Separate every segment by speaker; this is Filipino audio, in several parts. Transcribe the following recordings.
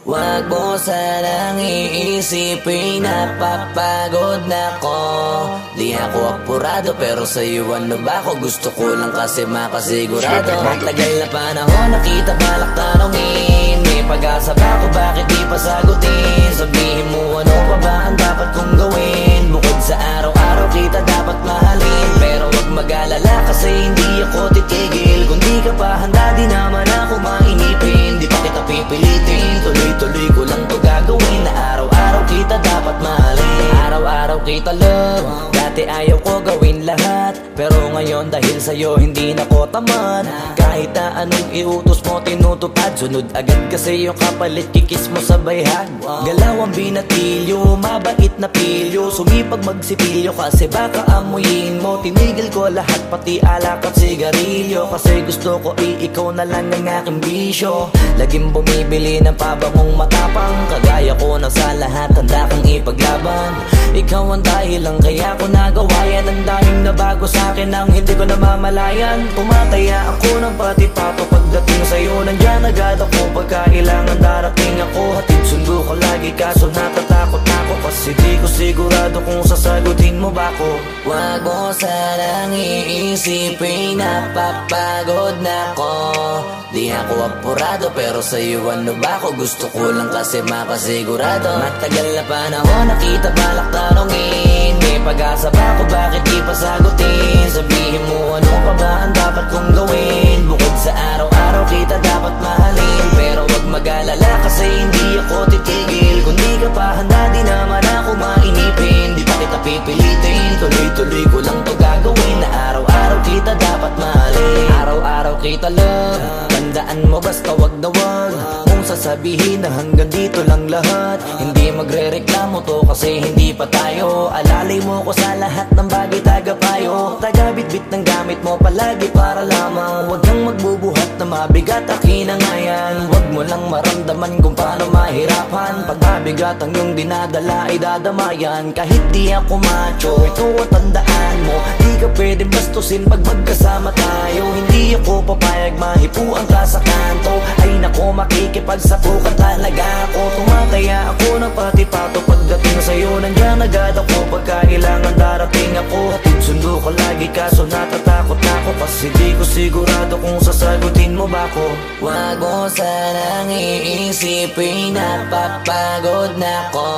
Speaker 1: Wag mo sanang iisipin, napapagod na ko. Di ako apurado pero sa'yo ano ba ako? Gusto ko lang kasi makasigurado. Matagal na panahon nakita balak tanongin, may pag-asa ba ako, bakit di pa sagutin? Sabihin mo ano pa ba ang dapat kong gawin? Bukod sa araw-araw kita dapat mahalin, pero wag mag-alala kasi hindi ako titigil. Kung di ka pa handa di naman ako mainipin, di pa kita pipilitin, tuloy-tuloy ko lang to gagawin. Na araw-araw kita dapat mahalin, araw-araw kita love. Dati ayaw ko gawin lahat, pero ngayon dahil sa'yo hindi na ko tamad. Kahit na anong iutos mo tinutupad, sunod agad kasi yung kapalit kikis mo sa bayhan. Galaw ang binatilyo, mabait na pilyo, sumipag magsipilyo kasi baka amuyin mo. Tinigil ko lahat pati alak at sigarilyo, kasi gusto ko ikaw na lang ang aking bisyo. Laging bumibili ng pabangong matapang, kagaya ko na sa lahat handa kang ipaglaban. Ikaw ang dahilan kaya ko nagawa yan, ang daming nabago sa'kin ang hindi ko namamalayan. Tumataya ako ng pati-pato pagdating sa'yo, nandyan agad ako pagka kailangan darating ako. Hatid sundo ko lagi kaso natatakot ako, kasi di ko sigurado kung sasagutin mo ba ko. Wag mo sanang iisipin, napapagod na ko. Di ako apurado pero sa'yo ano ba ako? Gusto ko lang kasi makasigurado. Matagal na panahon nakita balak tanongin, may pag-asa ba ako, bakit di pa sagutin? Sabihin mo ano pa ba ang dapat kong gawin? Bukod sa araw-araw kita dapat mahalin, pero wag mag-alala kasi hindi ako titigil. Kung di ka pa handa di naman ako mainipin, di pa kita pipilitin, tuloy-tuloy ko lang to gagawin. Na araw-araw kita dapat mahalin, araw-araw kita love. Tandaan mo basta wag na wag kung sasabihin na hanggang dito lang lahat. Hindi magre-reklamo to kasi hindi pa tayo. Alalay mo ko sa lahat ng bagay, tagapayo. Tagabitbit ng gamit mo palagi para lamang wag kang magbubuhat na mabigat, akin na nga yan. Wag mo lang maramdaman kung paano mahirapan, pag mabigat ang iyong dinadala ay dadamayan. Kahit di ako macho, ito ang tandaan mo, di ka pwede bastusin pag magkasama tayo. Hindi ako papayag mahipuan ka sa kanto, ay nako makikipagsapukan talaga ako. Tumataya ako ng pati-pato pagdating sa'yo, nandyan agad ako pagka kailangan darating ako. Hatid sundo ko lagi kaso natatakot ako, kasi di ko sigurado kung sasagutin mo ba ko. Wag mo sanang iisipin, napapagod na ko.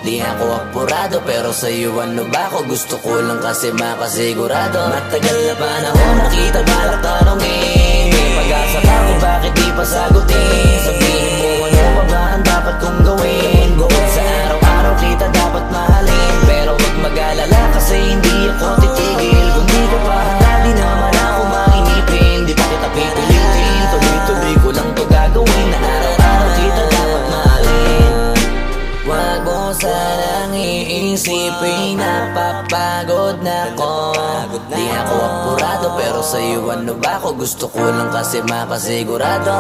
Speaker 1: Di ako apurado pero sa'yo ano ba ako? Gusto ko lang kasi makasigurado. Matagal na panahon nakita balak tanongin, may pag-asa ba ako, bakit di pa sagutin? Sabihin mo ano pa ba ang dapat kong gawin? Bukod sa araw-araw kita dapat mahalin, pero wag mag-alala kasi hindi ako titigil. Kung di ka pa handa di naman ako mainipin, di pa kita pipilitin, tuloy-tuloy ko lang to gagawin. Na araw-araw kita dapat mahalin. Wag mo sanang iisipin, napapagod na ko. Di ako apurado pero sa'yo ano ba ako? Gusto ko lang kasi makasigurado.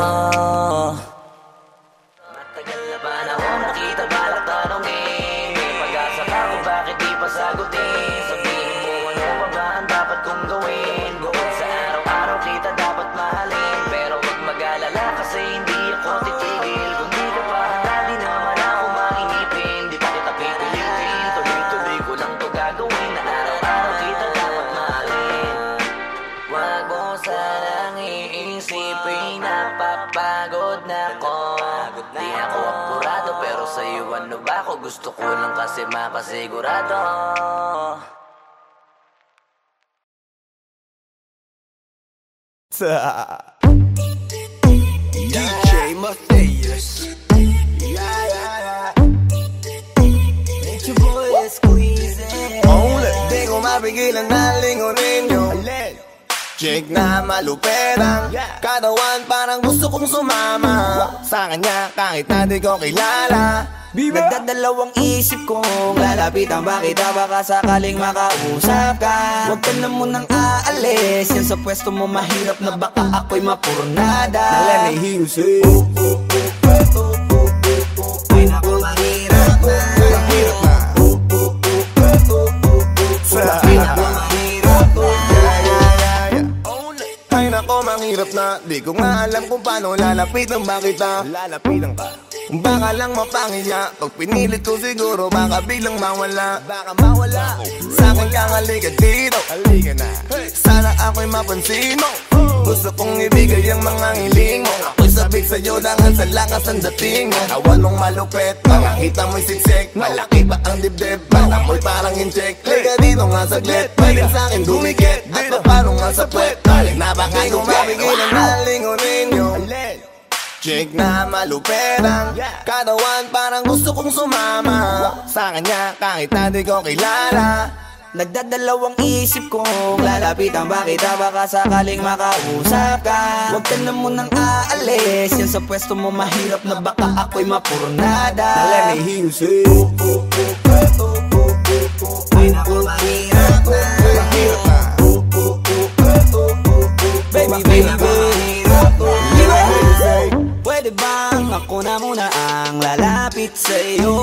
Speaker 1: Matagal na panahon nakita balak tanongin, may pag-asa ba ako, bakit di pa sagutin? Sabihin mo ano pa ba ang dapat kong gawin? Bukod sa araw-araw kita dapat mahalin, pero wag mag-alala kasi hindi ako titigil. Kung di ka pa handa di naman ako mainipin, di pa kita pipilitin, tuloy-tuloy ko lang to gagawin. Na araw-araw kita dapat mahalin. Wag mo sanang iisipin, napapagod na ko. Di ako apurado pero sa'yo ano ba ako? Gusto ko lang kasi makasigurado.
Speaker 2: DJ Matthias. Make your boy squeeze it. Di ko mapigilan na lingunin yung chick na maluperang katawan, parang gusto kong sumama sa kanya kahit na di ko kilala. Nagdadalawang isip kong lalapitan ba kita, baka sakaling makausap ka. Huwag ka na munang aalis, yan sa pwesto mo mahirap na baka ako'y mapurnada. Now let me hear you say ay naku mahirap na, mahirap na. Ay naku mahirap na. Ay nako, mahirap na. kita. Di ko nga alam kung paano lalapitan ba kita. Lalapitan ka, baka lang mapangiya. Pag pinilit ko siguro baka biglang mawala. Baka mawala. Sa'kin kang halika dito, halika na. Sana ako'y mapansin mo. Gusto kong ibigay ang mga hiling mo. Ako'y sabik sa'yo langan sa lakas ang dating mo. Awan mong malupet, makakita mo'y siksik. Malaki pa ang dibdib, bala mo'y parang incheck. Liga dito nga saglit, pwedeng sa'kin dumikit. At paano nga sa puwet, napakay kong mapigilan na lingunin nyo. Chick na maluperang katawan, parang gusto kong sumama sa kanya kahit na di ko kilala.
Speaker 3: Nagdadalawang isip kong lalapitan ba kita, baka sakaling makausap ka. Huwag ka na munang aalis, yan sa pwesto mo mahirap na baka ako'y mapurnada.
Speaker 2: Let me hear you say
Speaker 3: ay naku mahirap na,
Speaker 2: mahirap na.
Speaker 3: baby mahirap na. Pwede bang ako na muna ang lalapit sa'yo?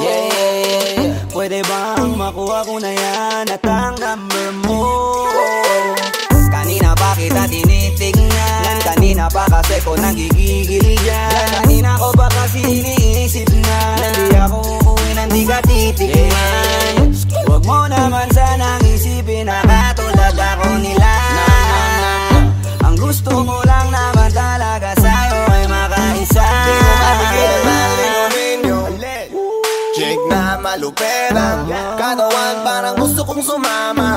Speaker 3: Yeah. Pwede bang makuha ko na yan at ang number mo? Kanina pa kita tinitingnan, kanina pa kasi ko nagigigil dyan. Kanina ko pa kasi iniisip na hindi ako uuwi nang di ka titignan. Huwag mo naman sanang isipin na katulad ako nila. Ang gusto mo lang naman talaga sa'yo ay makaisa.
Speaker 2: Di mo mapigilan na lingunin nyo. Chick na maluperang katawan, parang gusto kong sumama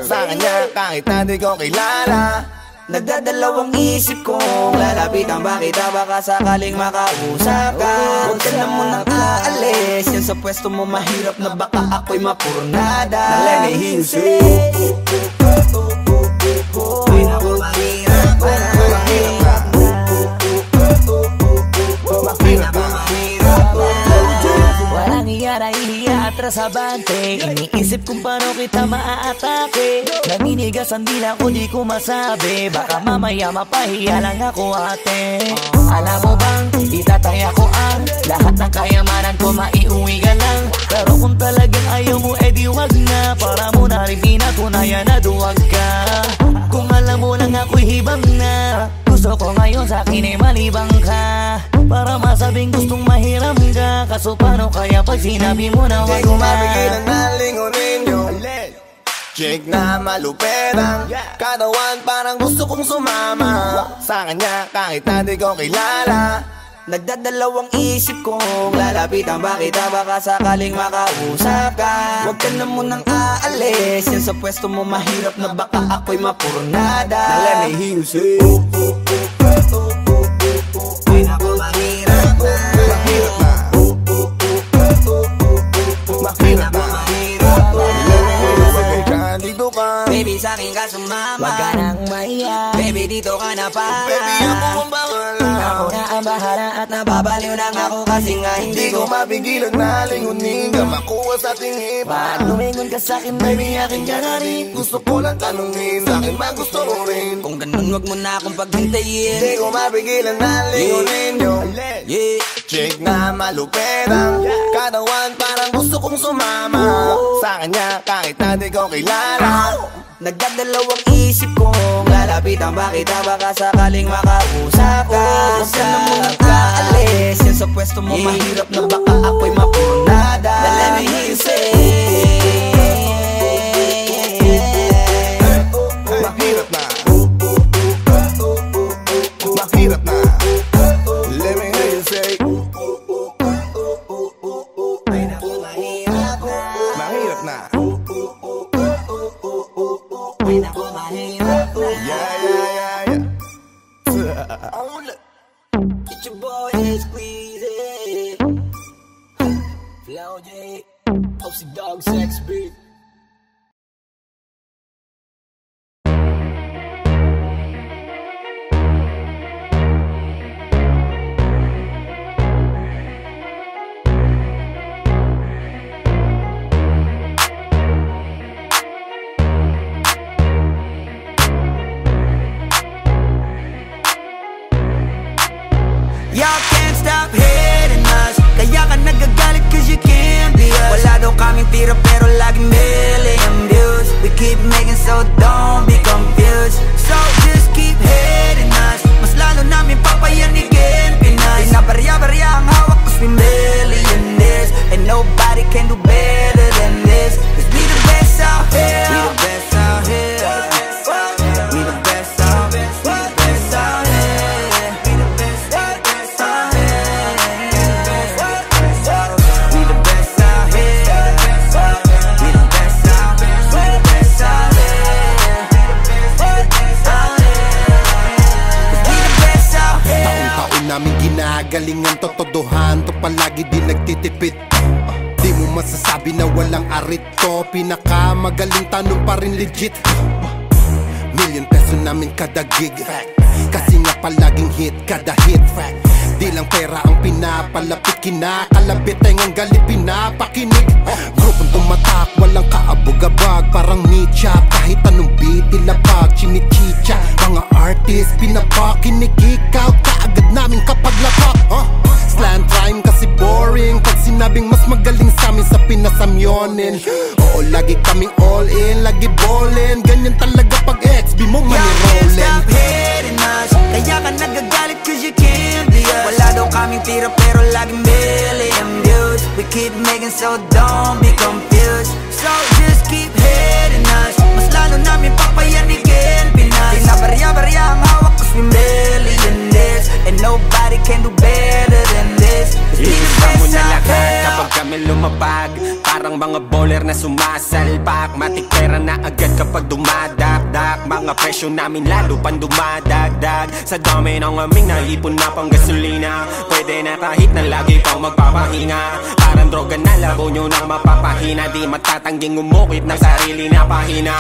Speaker 2: sa kanya kahit na di ko kilala.
Speaker 3: Nagdadalawang isip kong lalapitan ba kita, baka sakaling makausap ka. Huwag ka na munang aalis, yan sa pwesto mo mahirap na baka ako'y mapurnada.
Speaker 2: Let me hear you say
Speaker 3: ay naku mahirap na, mahirap na,
Speaker 2: mahirap na.
Speaker 1: Walang iyara, ihiya, atras abante. Iniisip kung paano kita maaatake. Naninigas ang dila ko, di ko masabi. Baka mamaya mapahiya lang ako ate. Alam mo bang, itataya ko ang lahat ng kayamanan ko, maiuwi ka lang. Pero kung talagang ayaw mo, edi wag na. Para mo na rin pinatunayan na duwag ka. Kung alam mo lang ako'y hibang na, gusto ko ngayon sa'kin ay malibang ka. Para masabing gustong mahiram ka. Kaso paano kaya pag sinabi mo na wag
Speaker 2: Di ko
Speaker 1: na?
Speaker 2: mapigilan na lingunin nyo. Chick na maluperang katawan, parang gusto kong sumama sa kanya kahit na di ko kilala.
Speaker 3: Nagdadalawang isip kong lalapitan ba kita, baka sakaling makausap ka. Huwag ka na munang aalis, yan sa pwesto mo mahirap na baka ako'y mapurnada.
Speaker 2: Let me hear you say
Speaker 3: ay naku mahirap na,
Speaker 2: mahirap na, mahirap na. Dito ka,
Speaker 3: baby sa'kin ka sumama.
Speaker 1: Wag ka nang maiya,
Speaker 3: Baby dito ka na para.
Speaker 2: baby ako ang bahala.
Speaker 1: ako na ang bahala at
Speaker 3: Nababaliw lang ako kasi nga
Speaker 2: Hindi
Speaker 3: hindi
Speaker 2: ko
Speaker 3: ko
Speaker 2: mapigilan na lingunin ka, makuha sa tingin.
Speaker 1: Ba't lumingon ka sa'kin, baby, akin ka na rin.
Speaker 2: Gusto ko lang tanungin, sa'kin magusto mo rin.
Speaker 3: Kung ganun wag mo na akong paghintayin.
Speaker 2: Hindi ko mapigilan na lingunin nyo.
Speaker 3: Yeah.
Speaker 2: Chick na maluperang katawan, parang gusto kong sumama sa kanya kahit na di ko kilala.
Speaker 3: Nagdadalawang isip kong lalapitan ba kita, baka sakaling makausap ka. Huwag ka na munang aalis, yan sa pwesto mo mahirap na baka ako'y mapurnada. Let me hear you say
Speaker 2: Mahirap na, mahirap na. Let me hear you say
Speaker 3: ay naku mahirap na,
Speaker 2: mahirap na.
Speaker 3: ay naku mahirap na.
Speaker 2: Yeah, yeah, yeah, yeah.
Speaker 3: It's your boy Squeezy, Flow J, Popsy Dog Sex Beat. Y'all can't stop hating us, kaya ka nagagalit cause you can't be us. Wala daw kaming tira pero laging may can do better than this. 'Cause we the best out here. We the best out here. We the best out here. We the best out here. We the best out here. We the best out here. We the best out here. We the best out here.
Speaker 4: Taon-taon namin ginagalingan, totodohan to palagi di nagtitipid. Di mo masasabi na walang arit to, pinakamagaling tanong pa rin legit. Million peso namin kada gig, kasi nga palaging hit kada hit. Di lang pera ang pinapalapit, kinakalabit ay ngang galit pinapakinig. Grupong tumatak, walang kaabog-abag, parang mecha, kahit anong beat ilapag, chinichicha. Mga artist, pinapakinig, ikaw kaagad namin kapag lapak. Slant rhyme kasi boring, pag sinabing mas magaling sa amin sa pinasamyonin. Oo, lagi kaming all in, lagi ballin', ganyan talaga pag XB mo mani-rollin'.
Speaker 3: Stop hating us, kaya ka nagagalit cause you can't be us. Wala daw kaming tira pero laging million views. We keep making so don't be confused. So just keep hating us, mas lalo namin papayanigin Pinas. Di na barya-barya ang hawak cause we millionaires, and nobody can do better than this.
Speaker 5: Iisa mo na lahat kapag kami lumapag, parang mga bowler na sumasalpak. Matik pera na agad kapag dumadakdak, mga presyo namin lalo pang dumadagdag. Sa dami ng aming naipon na pang gasolina, pwede na kahit na lagi pang magpapahinga. Parang droga na labo nyo nang mapapahina, di matatangging umukit ng sarili na pahina.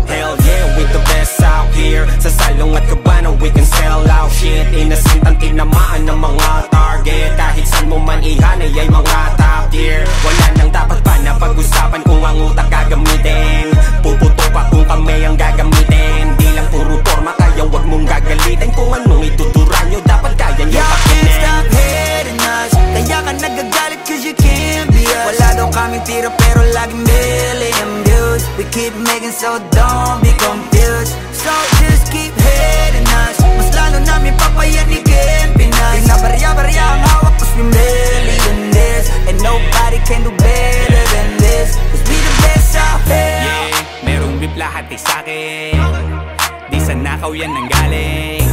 Speaker 5: Hell yeah, with the best out here. Sa salong at kabana we can sell out shit. Innocent ang tinamaan ng mga target, kahit saan mo man ihanay ay mga top tier. Wala nang dapat pa na pag-usapan kung ang utak gagamitin. Puputok pa kung kami ang gagamitin. Di lang puro forma, kaya wag mong gagalitin. Kung anong ituturan nyo, dapat kaya nyo pakinin.
Speaker 3: Can't stop hating us, kaya ka nagagalit cause you can't be us. Wala daw kaming tira pero laging million views. We keep making so don't be confused. So just keep hating us, mas lalo namin papayanigin Pinas. Di na barya-barya ang hawak cause we millionaires, and nobody can do better than this. Cause we the best out here.
Speaker 6: Yeah, merong beef lahat sa'kin, di sa nakaw yan nanggaling.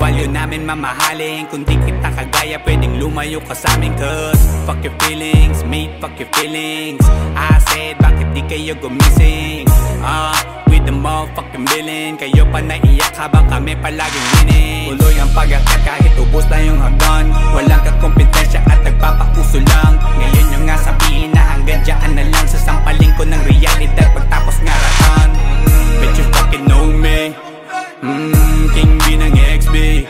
Speaker 6: Value namin mamahalin, kung di kita kagaya pwedeng lumayo ka sa amin. Cause fuck your feelings, mate, fuck your feelings. I said, bakit di kayo gumising? With the motherfucking billing, kayo pa naiyak habang kami palaging winning. Tuloy ang pag-akat kahit ubos na yung hagdan, walang kakompetensya at nagpapakuso lang. Ngayon yung nga sabihin na hanggang dyan na lang, sasampaling ko ng realidad pagtapos ngaratan. Bet you fucking know me, King B ng XB,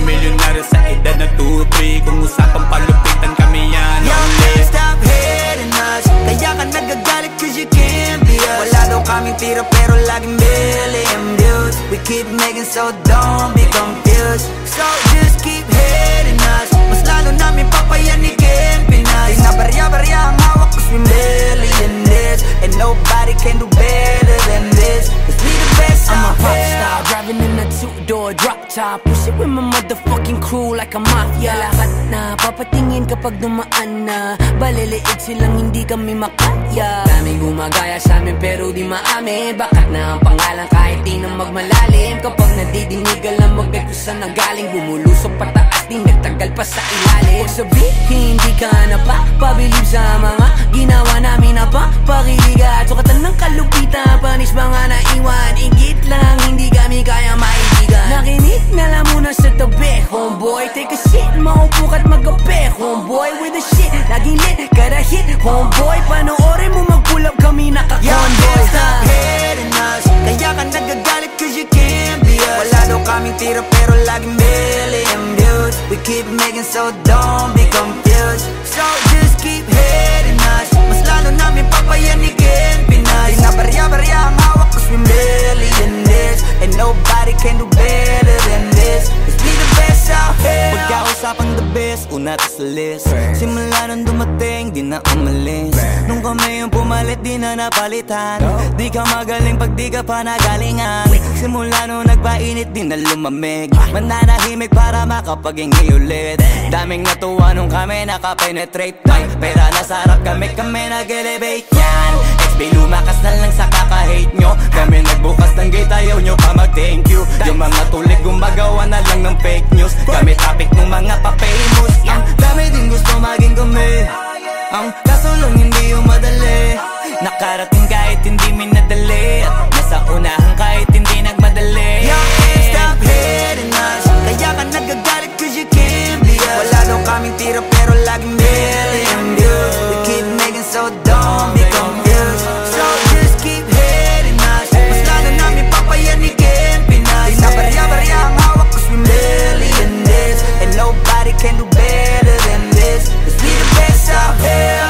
Speaker 6: milyonaryo sa edad na 2-3. Kung usapang palupitan kami yan
Speaker 3: Can't stop hating us, kaya ka nagagalit cause you can't be us. Wala daw kaming tira pero laging million views. We keep making so don't be confused. So just keep hating us, mas lalo namin papayanigin Pinas. Di na barya-barya ang hawak cause we millionaires, and nobody can do better than this. Cause we the best out here.
Speaker 1: I'm a pop star, driving in a two-door drop top, push it with my motherfucking crew like a mafia. Lahat na papatingin kapag dumaan na, baliliit silang hindi kami makaya. Daming gumagaya sa amin pero di maamin, bakat na ang pangalan kahit di na magmalalim. Kapag nadidinig alam agad kung saan nanggaling, bumulusok pataas di nagtagal pa sa ilalim. Huwag sabihin hindi ka na pa pabilib sa mga ginawa namin na pa pakiliga. Sukatan ng kalupitan, panis mga naiwan, igit lang hindi kami kaya maibigan. Nakinig na lang muna sa tabi, homeboy, take a shit, maupo ka't magabi, homeboy, with the shit, laging lit, kada hit, homeboy, panoorin mo mag-pull up kami naka-convoy.
Speaker 3: Stop hating us, kaya ka nagagalit cause you can't be us. Wala daw kaming tira pero laging million views. We keep making so don't be confused. So just keep hating us, mas lalo namin papayanigin Pinay na barya-barya ang hawak, cause we million this, and nobody can do better than this. Cause we the best out here. Pagkakausapang the best, una to sa list. Simula nung dumating, di na umalis. Nung kami yung pumalit, di na napalitan. Di ka magaling pag di ka pa nagalingan. Simula nung nagpainit, di na lumamig. Mananahimik para makapag-ingi ulit. Daming natuwa nung kami nakapenetrate. Pera nasa harap kami nag-elevate yan. XB lumakas na lang sa kaka-hate nyo. Kami nagbukas ng gate, ayaw nyo pa mag-thank you. Yung mga tulig gumagawa na lang ng fake news. Kami topic ng mga pa-famous. Ang dami din gusto maging kami. Ang kaso lang hindi yung madali. Nakarating kahit hindi minadali. At nasa unahan kahit hindi nagmadali. You can't stop hating us. Kaya ka nagagalit cause you can't be us. Wala daw kaming tira pero laging million views. We keep making so don't be confused. So just keep hating us. Mas lalo namin papayanikin Pinas. Di na barya-barya ang hawak cause we million this, and nobody can do better than this. Cause we the best out here.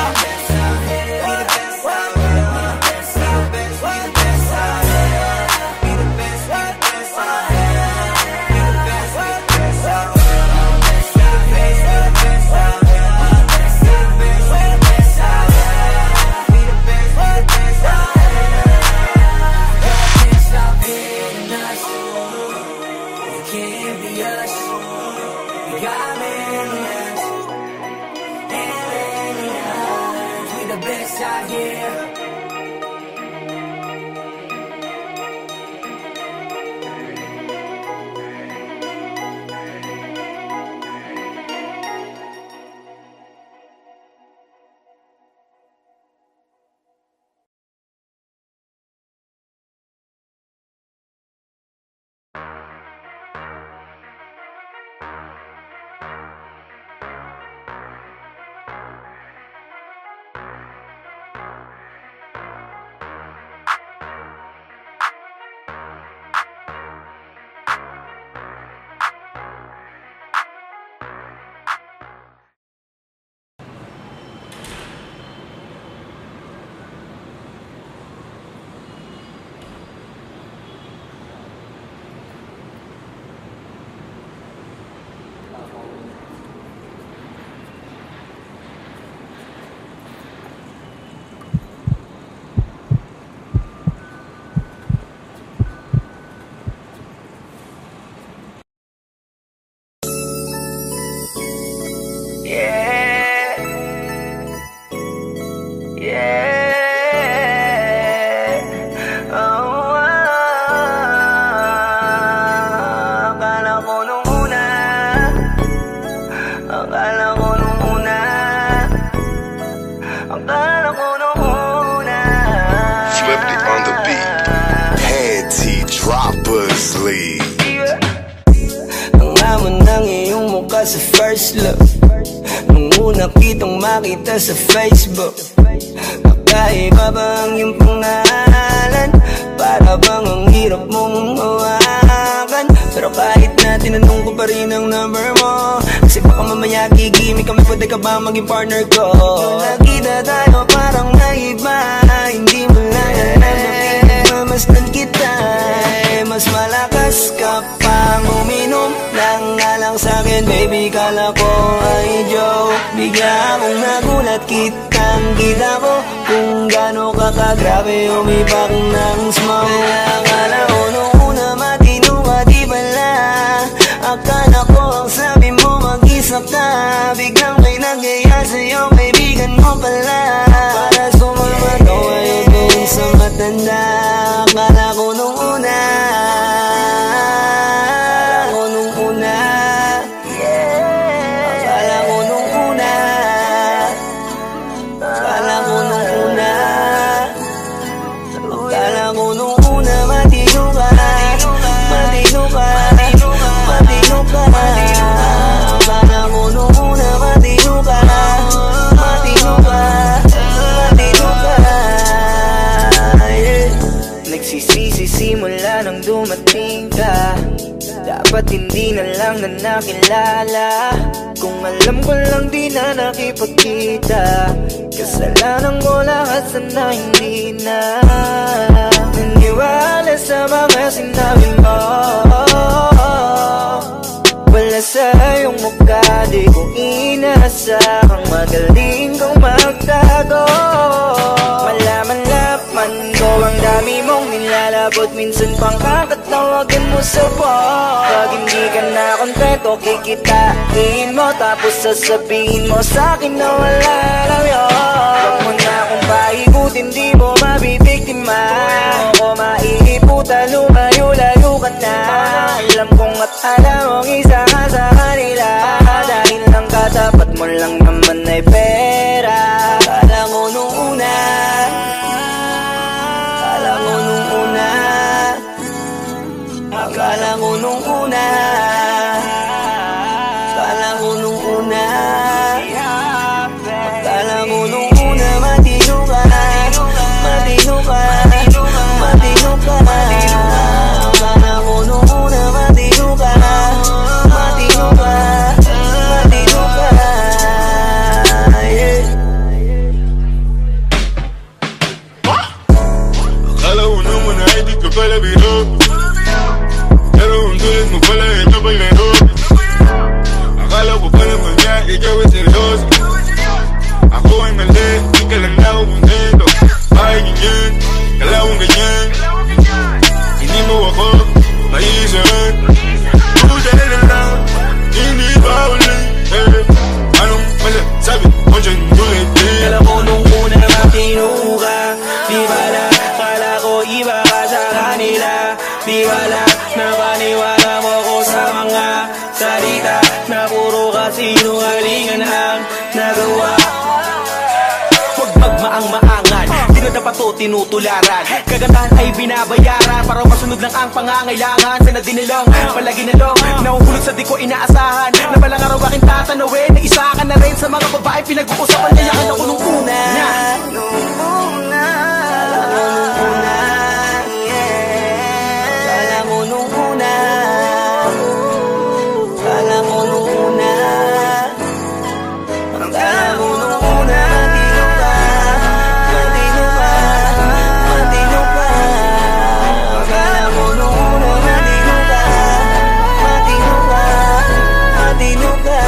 Speaker 1: Sa first look, nung una kitang makita sa Facebook, nakaiba ba ang iyong pangalan? Para bang ang hirap mong hawakan? Pero kahit na tinanong ko pa rin ang number mo, kasi baka mamaya gigimik kami, pwede ka ba maging partner ko? Nung nakita tayo parang naiba, hindi mo lang mamasdan kita. Mas malakas ka pang uminom lang nga lang sa'kin, baby, kala ko ay joke. Bigla akong nagulat, kitang-kita ko kung gaano ka kagrabe umibak ng smoke. Akala ko nung una matino ka, di pala. Akala ko ang sabi mo mag-isa ka. Biglang may nagaya sa'yo, kaibigan mo pala. Para sumama to ayaw doon sa matanda. Akala ko nung una, simula nang dumating ka, dapat hindi na lang na nakilala. Kung alam ko lang di na nakipagkita,
Speaker 3: Kasalanan ko lahat, sana hindi na naniwala sa mga sinabi mo. Wala sa iyong mukha, di ko inasahang magaling kong magtago. Malaman-laman ko ang dami mong nilalabot, minsan pang kakatawagan mo sa phone. Pag hindi ka na kontento, kikitain mo, tapos sasabihin mo sa'kin na wala lang yun. Huwag mo na akong paikutin, di mo mabibiktima. Huwag mo maiiputan, lumayo-layo ka na. Alam kong at alam mong isa ka sa kanila, dahil lang katapat mo lang naman ay pera. Akala ko nung una, akala ko nung una, akala ko nung una, akala ko nung una, akala ko nung una, matino ka, matino ka, matino ka. Akala ko nung una, matino ka, matino ka, matino ka.
Speaker 7: Akala ko naman ay di ka pala biro, pero ang tulad mo pala ito paglaro. Akala ko pa naman niya, ikaw ay seryoso. Ako ay mali, di ka lang ako kontento. Bakit ganyan, kalawang ganyan, hindi mo ako maiisahan. Buta na lang, hindi ba ulit? Anong masasabi mo dyan ulit?
Speaker 3: Akala ko nung una matino ka, di bala, akala ko iba ka sa kanila. Di bala, napaniwala mo ko sa mga salita na puro kasinungalingan ang nagawa. Huwag magmaang-maangan, di na dapat to tinutularan. Kagandahan ay binabayaran para masunod lang ang pangangailangan. Sana din nilang, palagi na lang nahuhulog sa di ko inaasahan, na balang araw aking tatanawin na isa ka na rin sa mga babae pinag-uusapan. Kaya ka na ko nung una, nung una, akala ko nung una, akala ko nung una, akala ko nung una, matino ka, matino ka, akala ko nung una, matino ka, matino ka, matino ka.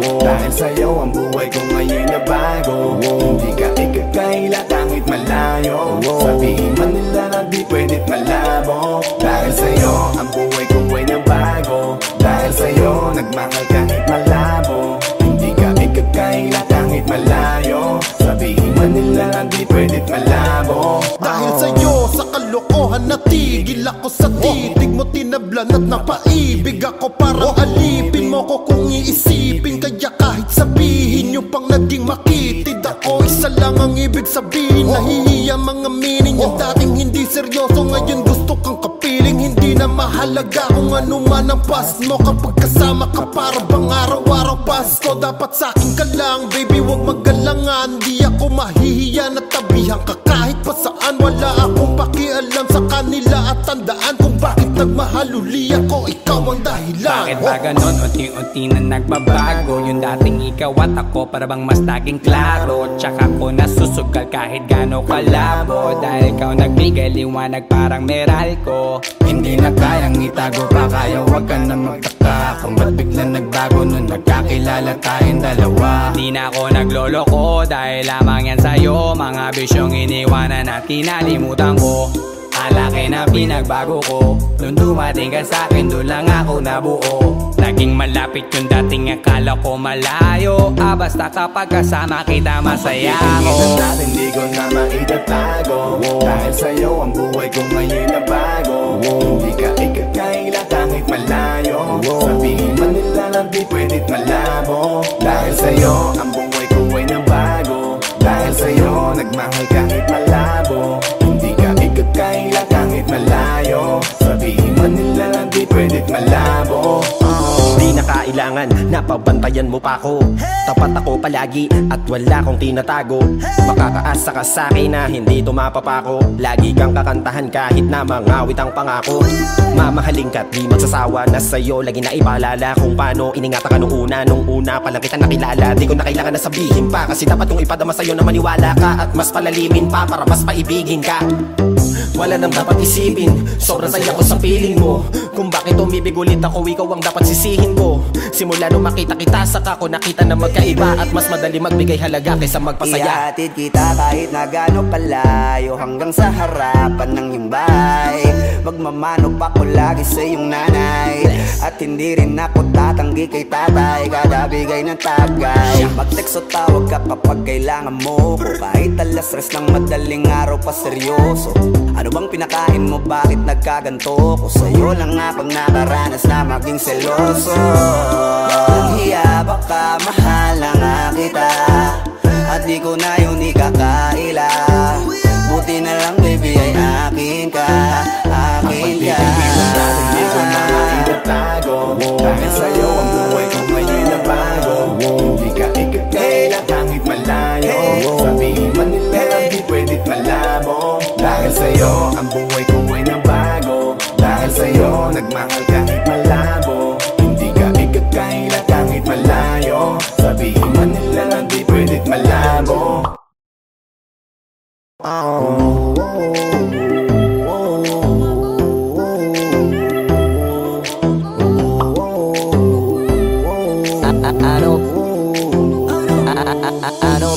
Speaker 8: Dahil sa'yo ang buhay ko ngayon na bago. Hindi ka ikakaila kahit malayo. Sabihin man nila na di pwedit malabo. Dahil sa'yo ang buhay ko ay na bago. Dahil sa'yo nagmahal kahit malabo. Hindi ka ikakaila kahit malayo. Sabihin man nila na di pwedit malabo.
Speaker 4: Dahil sa'yo sa kalokohan natigil ako sa titig mo, tinablan at napaibig ako. Parang alipin mo ko kung iisipin. Kaya kahit sabihin nyo pang naging makitid ako, isa lang ang ibig sabihin. Nahihiya mga meaning. Yung dating hindi seryoso, ngayon gusto kang kapiling. Hindi na mahalaga kung ano man ang past mo. Kapag kasama ka para bang araw-araw Pasko. Dapat sa'kin ka lang baby, wag magalangan. Di ako mahihiya na tabihan ka kahit pa saan. Wala akong pakialam sa kanila at tandaan kung bakit nagmahal muli ako, ikaw ang dahilan.
Speaker 6: Bakit ba ganon? Unti-unti na nagbabago. Yung dating ikaw at ako para bang mas naging klaro. Tsaka ko nasusugal kahit gano kalabo. Dahil ikaw nagbigay liwanag parang Meralco. Hindi na kayang itago pa, kaya wag ka na magtaka kung ba't biglang nagbago nung nagkakilala tayong dalawa. Di na ako nagloloko dahil lamang yan sa'yo. Mga bisyong iniwanan at kinalimutan ko. Alaki na pinagbago ko. Nung dumating ka sa'kin, doon lang ako nabuo. Naging malapit yung dating akala ko malayo. Basta kapag kasama kita masaya ako.
Speaker 8: Pag-ibig natin di ko na maitatago. Dahil sa'yo ang buhay ko ngayon na bago. Hindi ka ikakaila kahit malayo. Sabihin man nila lang di pwedit malabo. Dahil sa'yo ang buhay ko ay nabago. Dahil sa'yo nagmahal kahit malabo. Hindi ka ikakaila kahit malayo. Sabihin man nila lang di pwedit malabo.
Speaker 5: Di na kailangan na pabantayan mo pa ako. Tapat ako palagi at wala kong tinatago. Makakaasa ka sa'kin na hindi tumapapako. Lagi kang kakantahan kahit na mangawit ang pangako. Mamahalin ka't di magsasawa na sa'yo lagi na ipaalala kung paano iningatan ka nung una pa lang kita nakilala. Di ko na kailangan na sabihin pa, kasi dapat kong ipadama sa'yo na maniwala ka at mas palalimin pa para mas paibigin ka. Wala nang dapat isipin, sobrang saya ko sa feeling mo. Kung bakit umibig ulit ako, ikaw ang dapat sisihin ko. Simula nung makita kita, saka ko nakita na magkaiba. At mas madali magbigay halaga kaysa magpasaya.
Speaker 3: Ihatid kita kahit na gano'ng kalayo, hanggang sa harapan ng iyong bahay. Magmamano pa ko lagi sa iyong nanay. At hindi rin ako tatanggi kay tatay, kada bigay ng tagay. Mag-text o tawag ka kapag kailangan mo ko. Kahit alas stress ng madaling araw pa seryoso. Ano bang pinakain mo, bakit nagkaganto ko? Sa'yo lang nga pag nakaranas na maging seloso. Hiya baka mahal na nga kita, at di ko na yun ikakaila. Buti na lang baby ay akin ka, akin ka.
Speaker 8: Di ko na maitatago. Dahil sa'yo ang buhay ko ngayon na bago. Hindi ka ikakaila kahit malayo. Sabihin man nila lang di pwedit malabo. Dahil sa'yo ang buhay ko ay nabago. Dahil sa'yo nagmahal kahit malabo. Hindi ka ikakaila kahit malayo. Sabihin man nila lang di pwedit malabo.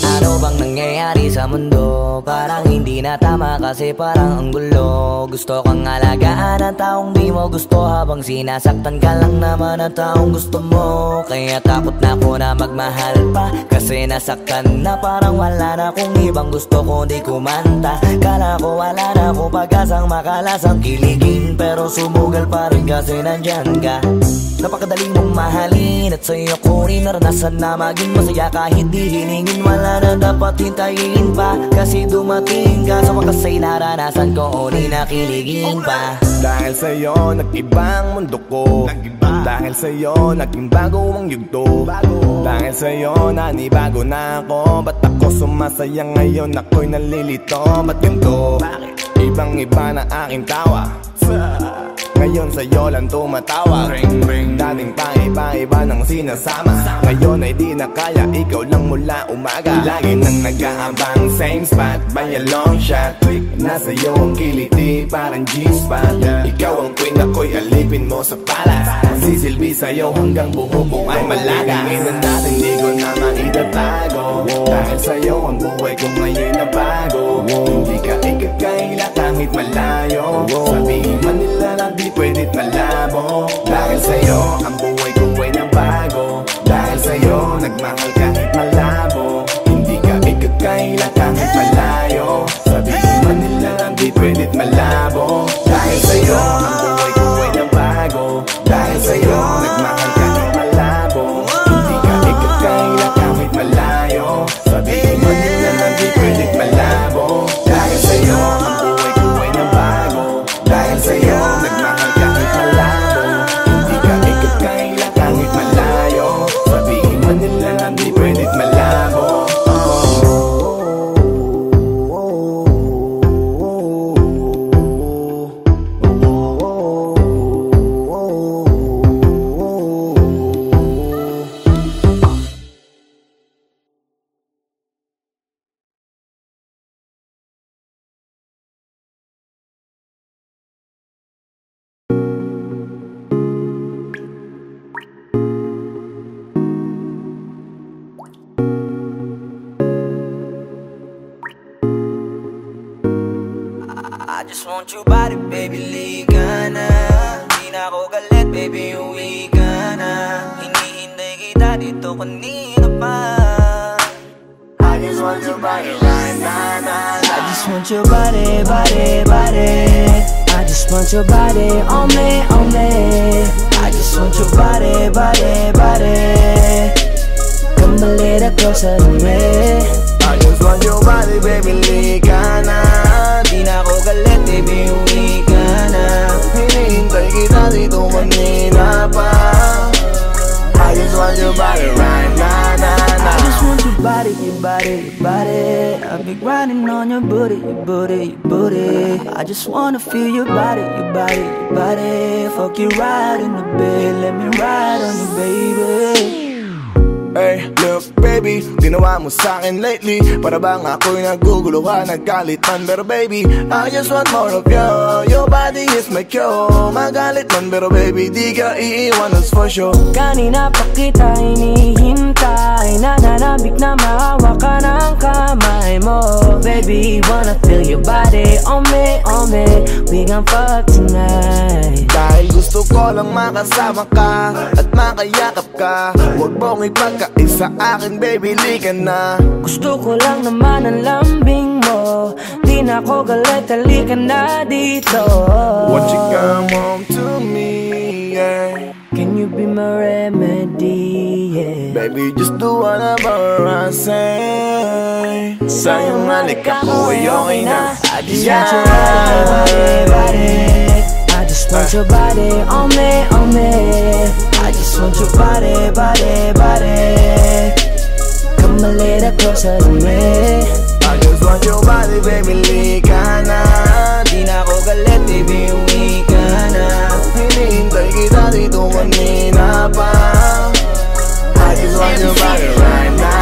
Speaker 1: Ano bang nangyayari sa mundo? Parang hindi na tama kasi parang ang gulo. Gusto kang alagaan ang taong di mo gusto, habang sinasaktan ka lang naman ang taong gusto mo. Kaya takot na ako na magmahal pa, kasi nasaktan na parang wala na akong ibang gusto kundi kumanta. Kala ko wala na akong pag-asang makalasang kiligin, pero sumugal pa rin kasi nandyan ka. Napakadali mong mahalin at sa'yo ko rin naranasan na maging masaya kahit di hilingin. Wala na dapat hintayin pa, kasi dumating ka. Sa wakas ay naranasan ko, di nakiligin pa.
Speaker 8: Dahil sa'yo nag-ibang mundo ko. Dahil sa'yo naging bago ang yugto. Dahil sa'yo nanibago na ako. Ba't ako sumasaya ngayon, ako'y nalilito? Ba't ganito? Ibang iba na aking tawa, ngayon sa'yo lang tumatawa. Dating pa iba-iba ng sinasama, ngayon ay di na kaya, ikaw lang mula umaga. Lagi nang nag-aabang, same spot by a long shot. Nasa iyo ang kiliti, parang G-spot. Ikaw ang queen, ako'y alipin mo sa palas. Sisilbi sa'yo hanggang buho ko ay malaga. Inan natin di ko na maitatago. Dahil sa'yo ang buhay ko ngayon na bago. Hindi ka ikakaila kahit malayo. Sabihin man nila na di pwedit malabo. Dahil sa'yo ang buhay ko ay nabago. Dahil sa'yo nagmahal kahit malabo. Hindi ka ikakaila kahit malayo. Sabihin man nila na di pwedit malabo. Dahil sa'yo ang buhay ko ay nabago. Dahil sa'yo nagmahal kahit malabo. Hindi ka ikakaila kahit malayo. Sabihin man nila na di pwedit malabo. Dahil sa'yo ang buhay ko ay nabago. Dahil sa'yo nagmahal kahit malabo. Hindi ka ikakaila
Speaker 3: just want your body, baby, liga na. Di na ako galit, baby, uwi ka na. Hinihintay kita dito kanina pa.
Speaker 2: I just want your body right now,
Speaker 3: I just want your body, body, body. I just want your body on me, on me. I just want your body, body, body. Come a little closer to me.
Speaker 2: I just want your body, baby, liga na.
Speaker 3: Di na ako galit, baby, uwi ka na.
Speaker 2: Hinihintay kita dito kanina pa. I just want your body right now,
Speaker 3: I just want your body, your body, your body. I've been grinding on your booty, your booty, your booty. I just wanna feel your body, your body, your body. Fuck you right in the bed, let me ride on you, baby.
Speaker 2: Hey, look baby, ginawa mo sa'kin lately. Para bang ako'y nagugulo ka, naggalit man. Pero baby, I just want more of you. Your body is my cure. Magalit man, pero baby, di ka iiwan, that's for sure.
Speaker 3: Kanina pa kita hinihintay, nananabik na maawa ka ng kamay mo. Baby, wanna feel your body on me, on me. We gon' fuck tonight.
Speaker 2: Dahil gusto ko lang makasama ka at makayakap ka. Huwag mong ipagkaisa akin, baby, liga na.
Speaker 3: Gusto ko lang naman ang lambing mo. Di na ako galit, halika na dito.
Speaker 2: Won't you come home to me, yeah.
Speaker 3: Can you be my remedy, yeah.
Speaker 2: Baby, just do whatever I say. Sa'yong halika ko ay okay na.
Speaker 3: I just want your body, body. I just want your body on me, on me. I just want your body, body, body. Come a little closer to me.
Speaker 2: I just want your body, baby, liga na.
Speaker 3: Di na ako galit, baby, uwi ka na.
Speaker 2: Hinihintay kita dito kanina pa. I just want your body right now.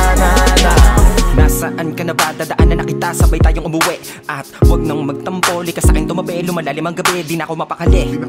Speaker 5: Nasaan ka na ba? Dadaan na kita, sabay tayong umuwi. At wag nang magtampo, likas sa'kin tumabi. Lumalalim ang gabi, di na ako mapakali.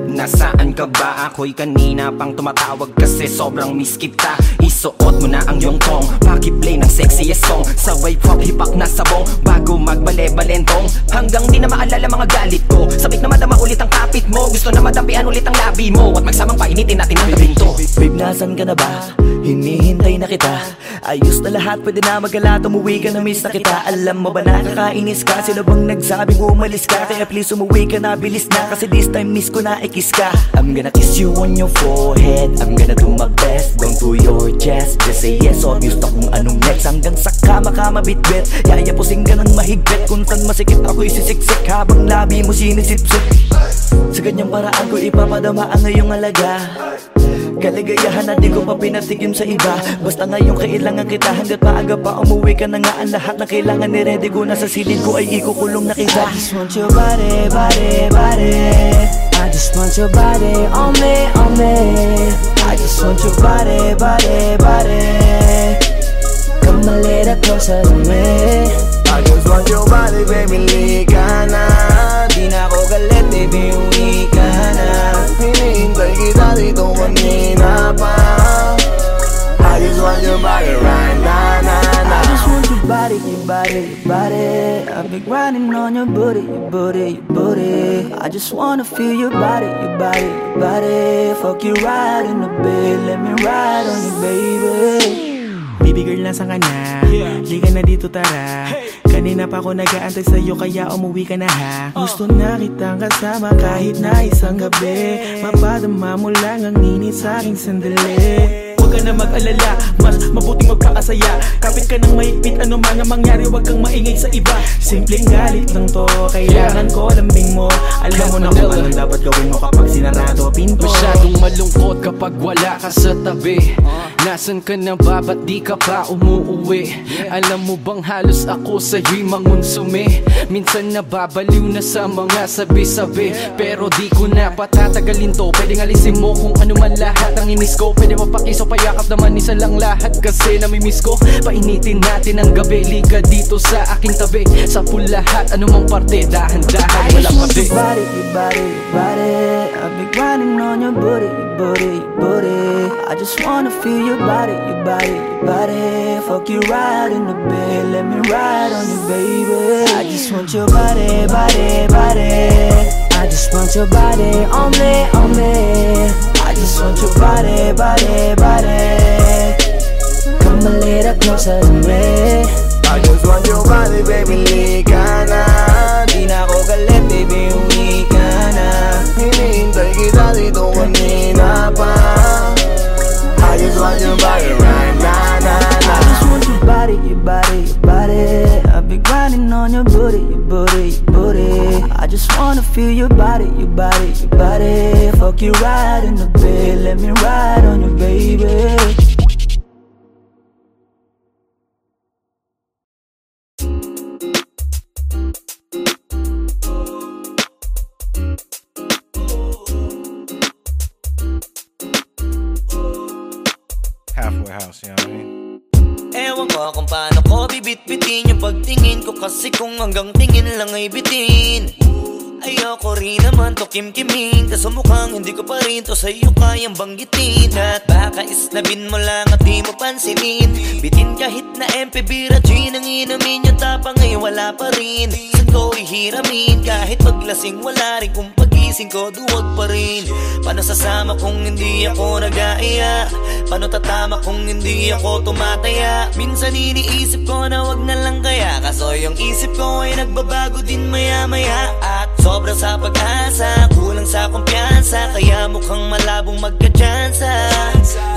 Speaker 5: Nasaan ka ba? Ako'y kanina pang tumatawag kasi sobrang miss kita. Isuot mo na ang iyong tong, pakiplay ng sexiest song. Saway pop hipak na sabong, bago magbale-balentong. Hanggang di na maalala mga galit ko. Sabik na madama ulit ang kapit mo. Gusto na madampian ulit ang labi mo. At magsamang painitin natin ang gabing to.
Speaker 3: Babe, nasan ka na ba? Hinihintay na kita. Ayos na lahat, pwede na magala. Umuwi ka na, miss na kita. Alam mo ba nakakainis ka? Sino bang nagsabing umalis ka? Kaya please umuwi ka na, bilis na. Kasi this time miss ko na, ikis ka. I'm gonna kiss you on your forehead. I'm gonna do my best, down to your chest. Just say yes, obvious to kung anong next. Hanggang sa kama ka mabitbit. Yayapusing ka ng mahigpit. Kung saan masikip ako'y sisiksik, habang labi mo sinisipsip. Sa ganyang paraan ko ipapadama ang ngayong alaga. Kaligayahan na di ko pa pinatigim sa iba. Basta ngayon kailangan kita. Hanggat maaga pa umuwi ka na nga. Ang lahat na kailangan ni-ready ko. Nasa silid ko ay ikukulong na kita. I just want your body, body, body. I just want your body on me, on me. I just want your body, body, body. Come a little closer to me.
Speaker 2: I just want your body, baby, liga na.
Speaker 3: Di na ako galit, baby, uwi ka na.
Speaker 2: Hinihintay kita dito kanina pa. I just want your body right now,
Speaker 3: I just want your body, your body, your body. I've been grinding on your booty, your booty, your booty. I just wanna feel your body, your body, your body. Fuck you right in the bed, let me ride on you, baby.
Speaker 9: Baby girl, nasan ka na? Liga na dito, tara. Kanina pa ako nag-aantay sa'yo, kaya umuwi ka na ha. Gusto na kitang kasama kahit na isang gabi. Mapadama mo lang ang init sa'king sandali. Huwag ka na mag-alala, mas mabuting magkakasaya. Kapit ka ng mahigpit, ano man ang mangyari, huwag kang maingay sa iba. Simpleng galit lang to, kailangan ko lambing mo. Alam mo na kung anong dapat gawin mo kapag sinarado pinto.
Speaker 10: Masyadong malungkot kapag wala ka sa tabi. Nasaan ka na ba? Ba't di ka pa umuuwi? Alam mo bang halos ako sa'yo'y mangonsume? Minsan nababaliw na sa mga sabi-sabi, pero di ko na patatagalin to. Pwedeng alisin mo kung ano man lahat ang inis ko. Pwede mapakiso pa payakap naman isa lang lahat kasi namimiss ko. Painitin natin ang gabi, liga dito sa aking tabi. Sa full lahat, anumang parte, dahan-dahan, walang pati.
Speaker 9: You body, you body, you body. I've been grinding on your booty, your booty, your booty. I just wanna feel your body, your body, your body. Fuck you right in the bed, let me ride on you, baby. I just want your body, body, body. I just want your body on me, on me. I just want your body, body, body. Come a little closer to me.
Speaker 2: I just want your body, baby, lika na.
Speaker 3: Di na ako galit, baby, uwi ka na.
Speaker 2: Hinihintay kita dito kanina pa. I just want your body right now, na, na.
Speaker 9: I just want your body, your body, your body. I've been grinding on your booty, your booty, your booty. I just wanna feel your body, your body, your body. Fuck you right in the bed, let me ride on you, baby.
Speaker 11: Halfway house, you know what I mean?
Speaker 1: Ewan ko kung paano ko bibit-bitin yung pagtingin ko, kasi kung hanggang tingin lang ay bitin. Ayoko rin naman to kim-kimin, kaso mukhang hindi ko pa rin to sa'yo kayang banggitin. At baka islabin mo lang at di mo pansinin. Bitin kahit na MP, bira, gin ang inumin. Yung tapang ay wala pa rin. Saan ko ihiramin? Kahit paglasing wala rin. Kung pagising ko duwag pa rin. Paano sasama kung hindi ako nag-aaya? Paano tatama kung hindi ako tumataya? Minsan iniisip ko na wag na lang kaya, kaso yung isip ko ay nagbabago din maya-maya. At sobra sa pag-asa, kulang sa kumpiyansa, kaya mukhang malabong magka-chansa.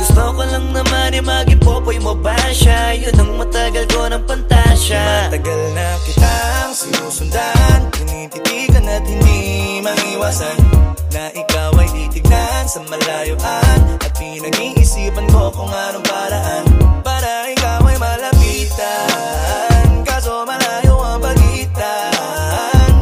Speaker 1: Gusto ko lang naman ay mag-ipopoy mo ba siya? Yun ang matagal ko ng pantasya.
Speaker 2: Matagal na kitang sinusundan, tinititigan at hindi maiwasan na ikaw ay titignan sa malayuan. At pinag-iisipan ko kung anong paraan para ikaw ay malapitan. Kaso malayo ang pagitan.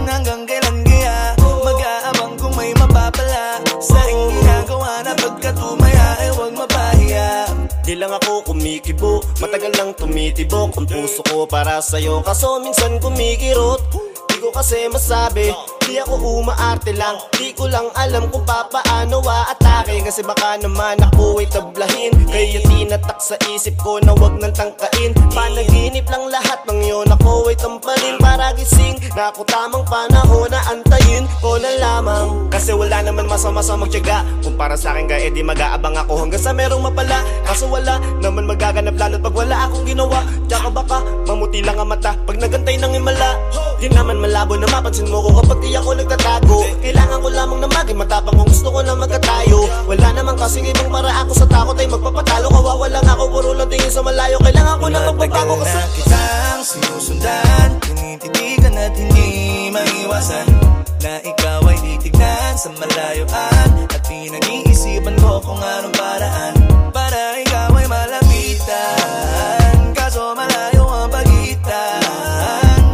Speaker 2: Hanggang kailan kaya mag-aabang kung may mapapala sa iyong ginagawa na pagkatumaya ay huwag mapahiya.
Speaker 12: Di lang ako kumikibo, matagal lang tumitibok ang puso ko para sa'yo, kaso minsan kumikirot. Di ko kasi masabi, di ako umaarte lang. Di ko lang alam kung papaano aatake, kasi baka naman ako ay tablahin. Kaya tinatak sa isip ko na wag nang tangkain. Panaginip lang lahat ng yun, ako ay tamparin para gising na ako tamang panahon na antayin ko na lamang. Kasi wala naman masama sa magtiyaga, kung para sa akin kaya di mag-aabang ako hanggang sa merong mapala. Kaso wala naman magaganap lalo't pag wala akong ginawa. Tsaka baka mamuti lang ang mata pag nagantay ng himala. Di naman malabo na mapansin mo ko kapag di ako nagtatago. Kailangan ko lamang na maging matapang kung gusto ko na magkatayo. Wala naman kasing ibang para ako sa takot ay magpapatalo. Kawawa lang ako, puro lang tingin sa malayo. Kailangan ko na magbabago kasi
Speaker 2: na kitang sinusundan, tinititigan at hindi maiwasan na ikaw ay titignan sa malayuan. At pinag-iisipan ko kung anong paraan para ikaw ay malapitan. Kaso malayo ang pagitan.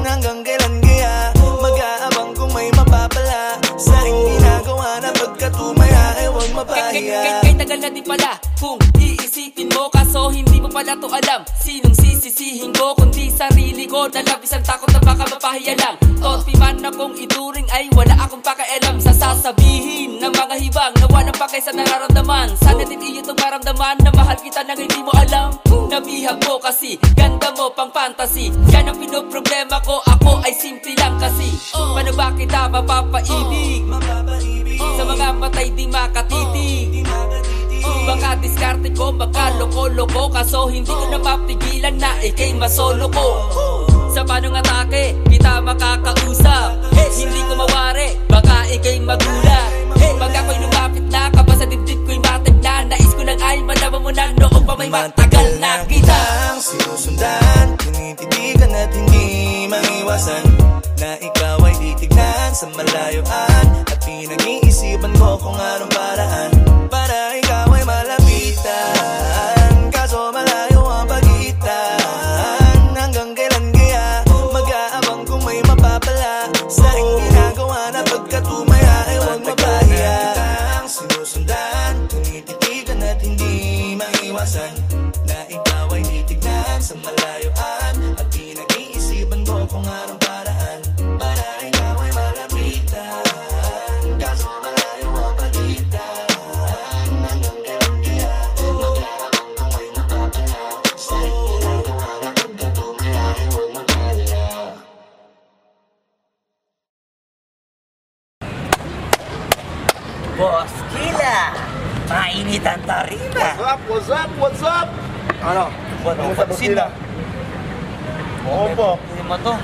Speaker 2: Hanggang kailan kaya mag-aabang kung may mapapala sa iyong ginagawa na pagkatumaya ay huwag mapahiya.
Speaker 13: Kay tagal na din pala kung iisipin mo, kaso hindi mo pala to alam. Sinong sisisihin ko kundi sarili ko, na labis ang takot na baka mapahiya lang. Torpi man akong ituring ay wala akong pakialam sa sasabihin ng mga hibang na walang pakay sa nararamdaman. Sana din iyo itong maramdaman na mahal kita nang hindi mo alam. Nabihag mo kasi, ganda mo pang fantasy. Yan ang pinoproblema ko, ako ay simple lang kasi. Paano ba kita mapapaibig? Sa mga matay di makatitig. Baka diskarte ko, baka loko-loko, kaso hindi ko na mapigilan na ikay masolo ko. Sa panong atake, kita makakausap. Hindi ko mawari, baka ikay magulat. Pag ako'y lumapit na, kaba sa dibdib ko'y matig na. Nais ko lang ay malaman mo na noong pa may matagal na kita.
Speaker 2: Sinusundan, tinititigan at hindi maiwasan na ikaw ay titignan sa malayuan. At pinag-iisipan ko kung anong paraan para ikaw ay malapitan. Kaso malayo ang pagitan. Hanggang kailan kaya mag-aabang kung may mapapala sa iyong ginagawa na pagkatumaya ay huwag mapahiya. Sinusundan, tinititigan at hindi maiwasan
Speaker 14: Boss Kila, mainit ang tarima.
Speaker 12: What's up? What's up? Ano?
Speaker 14: Ano sino?
Speaker 12: Oo po.
Speaker 14: Hindi mo to.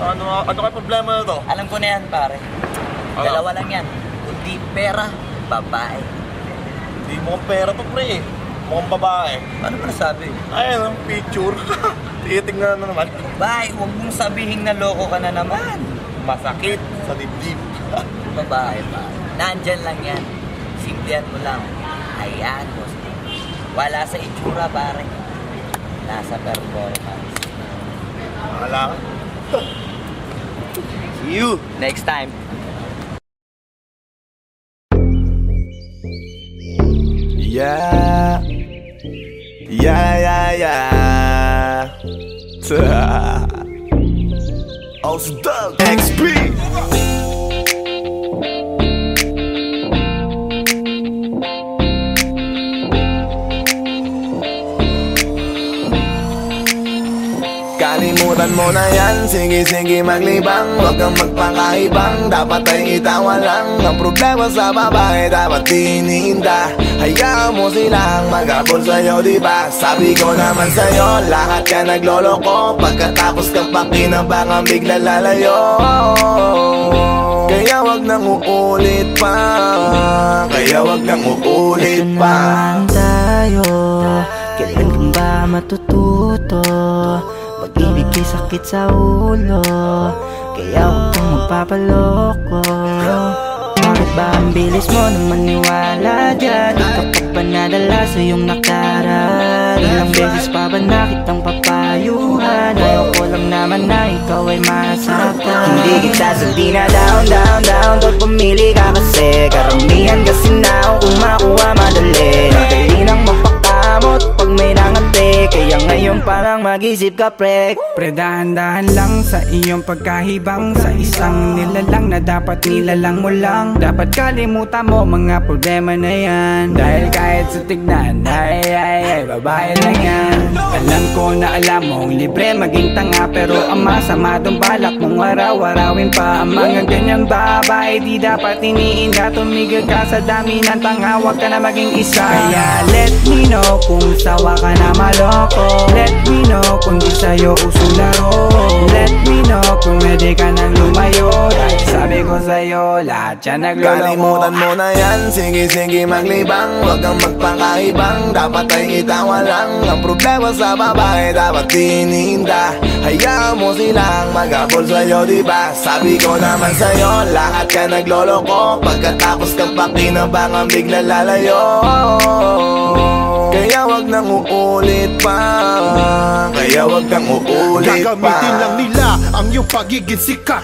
Speaker 12: Ano kayo problema na to?
Speaker 14: Alam ko na yan, pare. Dalawa lang yan. Kundi pera, babae.
Speaker 12: Hindi mo pera to, pre. Mukhang babae.
Speaker 14: Ano ba nasabi?
Speaker 12: Ayun, picture. Titingnan na naman.
Speaker 14: Babae, huwag mong sabihin na loko ka na naman.
Speaker 12: Masakit sa dibdib.
Speaker 14: Babae pa. Nandyan lang yan. Simplihan mo lang. Ayan, boss. Wala sa itsura, pare. Nasa performance.
Speaker 12: Wala ka?
Speaker 14: See you next time.
Speaker 2: Yeah. Ausdog XP. Kalimutan mo na yan, sige maglibang. Huwag kang magpakaibang, dapat ay itawa lang. Ang problema sa babae, dapat tinihinda. Hayaan mo silang maghabol sa'yo, diba? Sabi ko naman sa'yo, lahat ka nagloloko. Pagkatapos kang pakinabangan, bigla lalayo. Kaya wag nang uulit pa. Kaya wag nang uulit pa.
Speaker 9: Tayo, kailan kang ba matututo? Pag-ibig ay sakit sa ulo, kaya huwag kang magpapaloko. Bakit ba ang bilis mo na maniwala dyan? Di ka pa ba nadala sa iyong nakaraan? Ilang beses pa ba nakitang papayuhan? Ayaw ko lang naman na ikaw ay masaktan. Hindi kita sabi na down Pag pumili ka kasi karamihan kasi na kung makuha madali. Madali nang mapakamot pag may nangante. Kaya ngayon parang mag-isip ka, pre.
Speaker 6: Pre, dahan-dahan lang sa iyong pagkahibang. Sa isang nilalang na dapat nilalang mo lang. Dapat kalimutan mo mga problema na yan. Dahil kahit sa tignan, ay, babae lang yan. Alam ko na alam mong libre maging tanga, pero ang masama dong balak mong araw-arawin pa. Ang mga ganyang babae di dapat iniinda. Tumigil ka sa dami ng tanga, wag ka na maging isa. Kaya let me know kung sawa ka na maloko. Let me know kung di sa'yo uso laro. Let me know kung pwede ka nang lumayo. Dahil sabi ko sa'yo, lahat yan nagloloko.
Speaker 2: Kalimutan mo na yan, sige maglibang. Huwag kang magpakaibang, dapat ay itawa lang. Ang problema sa babae, dapat tinihinda. Hayaan mo silang maghabol sa'yo, diba? Sabi ko naman sa'yo, lahat ka nagloloko. Pagkatapos kang pakinabangan, bigla lalayo. Kaya wag nang uulit pa. Kaya wag nang uulit pa.
Speaker 4: Gagamitin lang nila ang iyong pagiging sikat.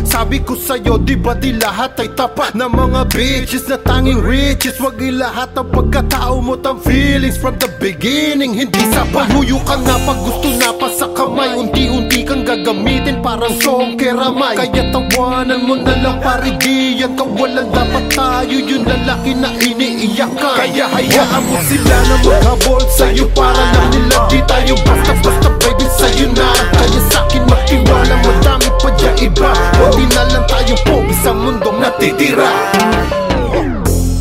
Speaker 4: Sabi ko sa'yo, di ba di lahat ay tapat na mga bitches na tanging riches. Wag ilahat ang pagkatao mo tang feelings from the beginning. Hindi sabay, huyo ka na pag gusto na pa sa kamay. Unti-unti kang gagamitin parang song keramay. Kaya tawanan mo na lang paridiyan ka. Walang dapat tayo yung lalaki na iniiyakan. Kaya hayaan mo sila na maghabol sa'yo. Para lang nila di tayo basta-basta baby sa'yo na. Kaya sa'kin magtiwala, madami pa dyan iba. Hindi na lang tayo po sa mundong natitira.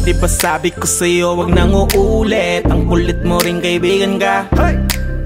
Speaker 9: Di ba sabi ko sa'yo wag nang uulit. Ang kulit mo rin kaibigan ka.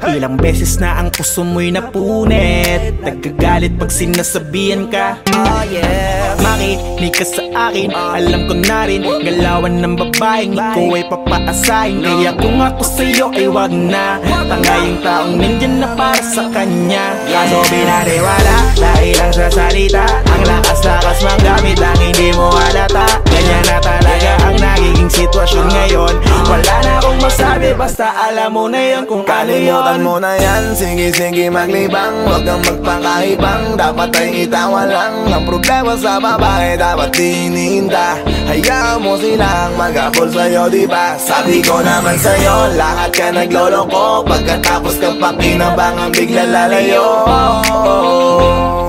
Speaker 9: Ilang beses na ang puso mo'y napunit. Nagkagalit pag sinasabihan ka. Oh yeah, makinig ka sa akin. Alam ko na rin galawan ng babaeng ikaw ay papaasahin. Kaya kung ako sa'yo ay wag na. Tanga yung taong nandyan na para sa kanya. Kaso binariwala dahil lang sa salita. Ang lakas-lakas mang gamit lang hindi mo halata. Ganyan na talaga ang nagiging sitwasyon ngayon. Wala na akong masabi basta alam mo na yun kung ano yun.
Speaker 2: Kalimutan mo na yan, sige maglibang. Huwag kang magpakaibang, dapat ay itawa lang. Ang problema sa babae, dapat tinihinda. Hayaan mo silang maghabol sa'yo, diba? Sabi ko naman sa'yo, lahat ka nagloloko. Pagkatapos kang pakinabangan, bigla lalayo.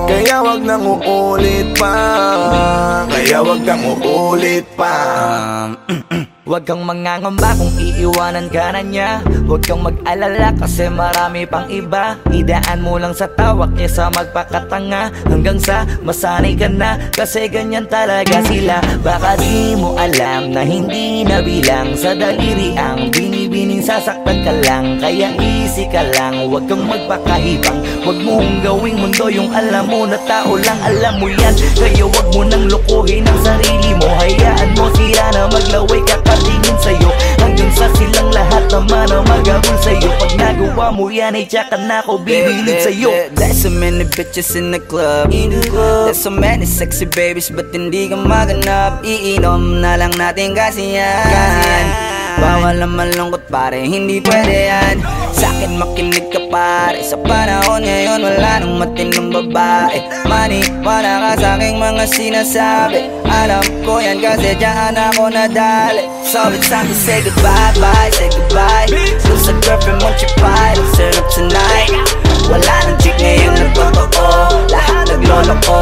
Speaker 2: Kaya wag wag nang uulit pa. Kaya wag kang uulit pa.
Speaker 14: Huwag kang mangangamba kung iiwanan ka na niya. Huwag kang mag-alala kasi marami pang iba. Idaan mo lang sa tawak niya sa magpakatanga, hanggang sa masanay ka na, kasi ganyan talaga sila. Baka di mo alam na hindi nabilang sa daliri ang binibining sasaktan ka lang. Kaya easy ka lang, huwag kang magpakahibang. Huwag mong gawing mundo yung alam mo na tao lang alam mo yan. Kaya huwag mo nang lokohin ang sarili mo. Hayaan mo sila na maglaway kakatingin sa'yo, hanggang sa silang lahat naman ang magabol sa'yo. Pag nagawa mo yan ay tsaka na ako bibilid sa'yo.
Speaker 3: There's so many bitches in the club. There's so many sexy babies, but hindi ka maganap. Iinom na lang natin kasi yan. Bawal na malungkot pare, hindi pwede yan. Sa'kin makinig ka pare, sa panahon ngayon wala nang matinong babae. Maniwala ka sa'king mga sinasabi, alam ko yan kasi dyan ako nadali. So it's time to say goodbye, bye, say goodbye. Dun sa girlfriend mo chipay, let's turn up tonight. Wala nang chick ngayon na totoo, lahat naglolo ko.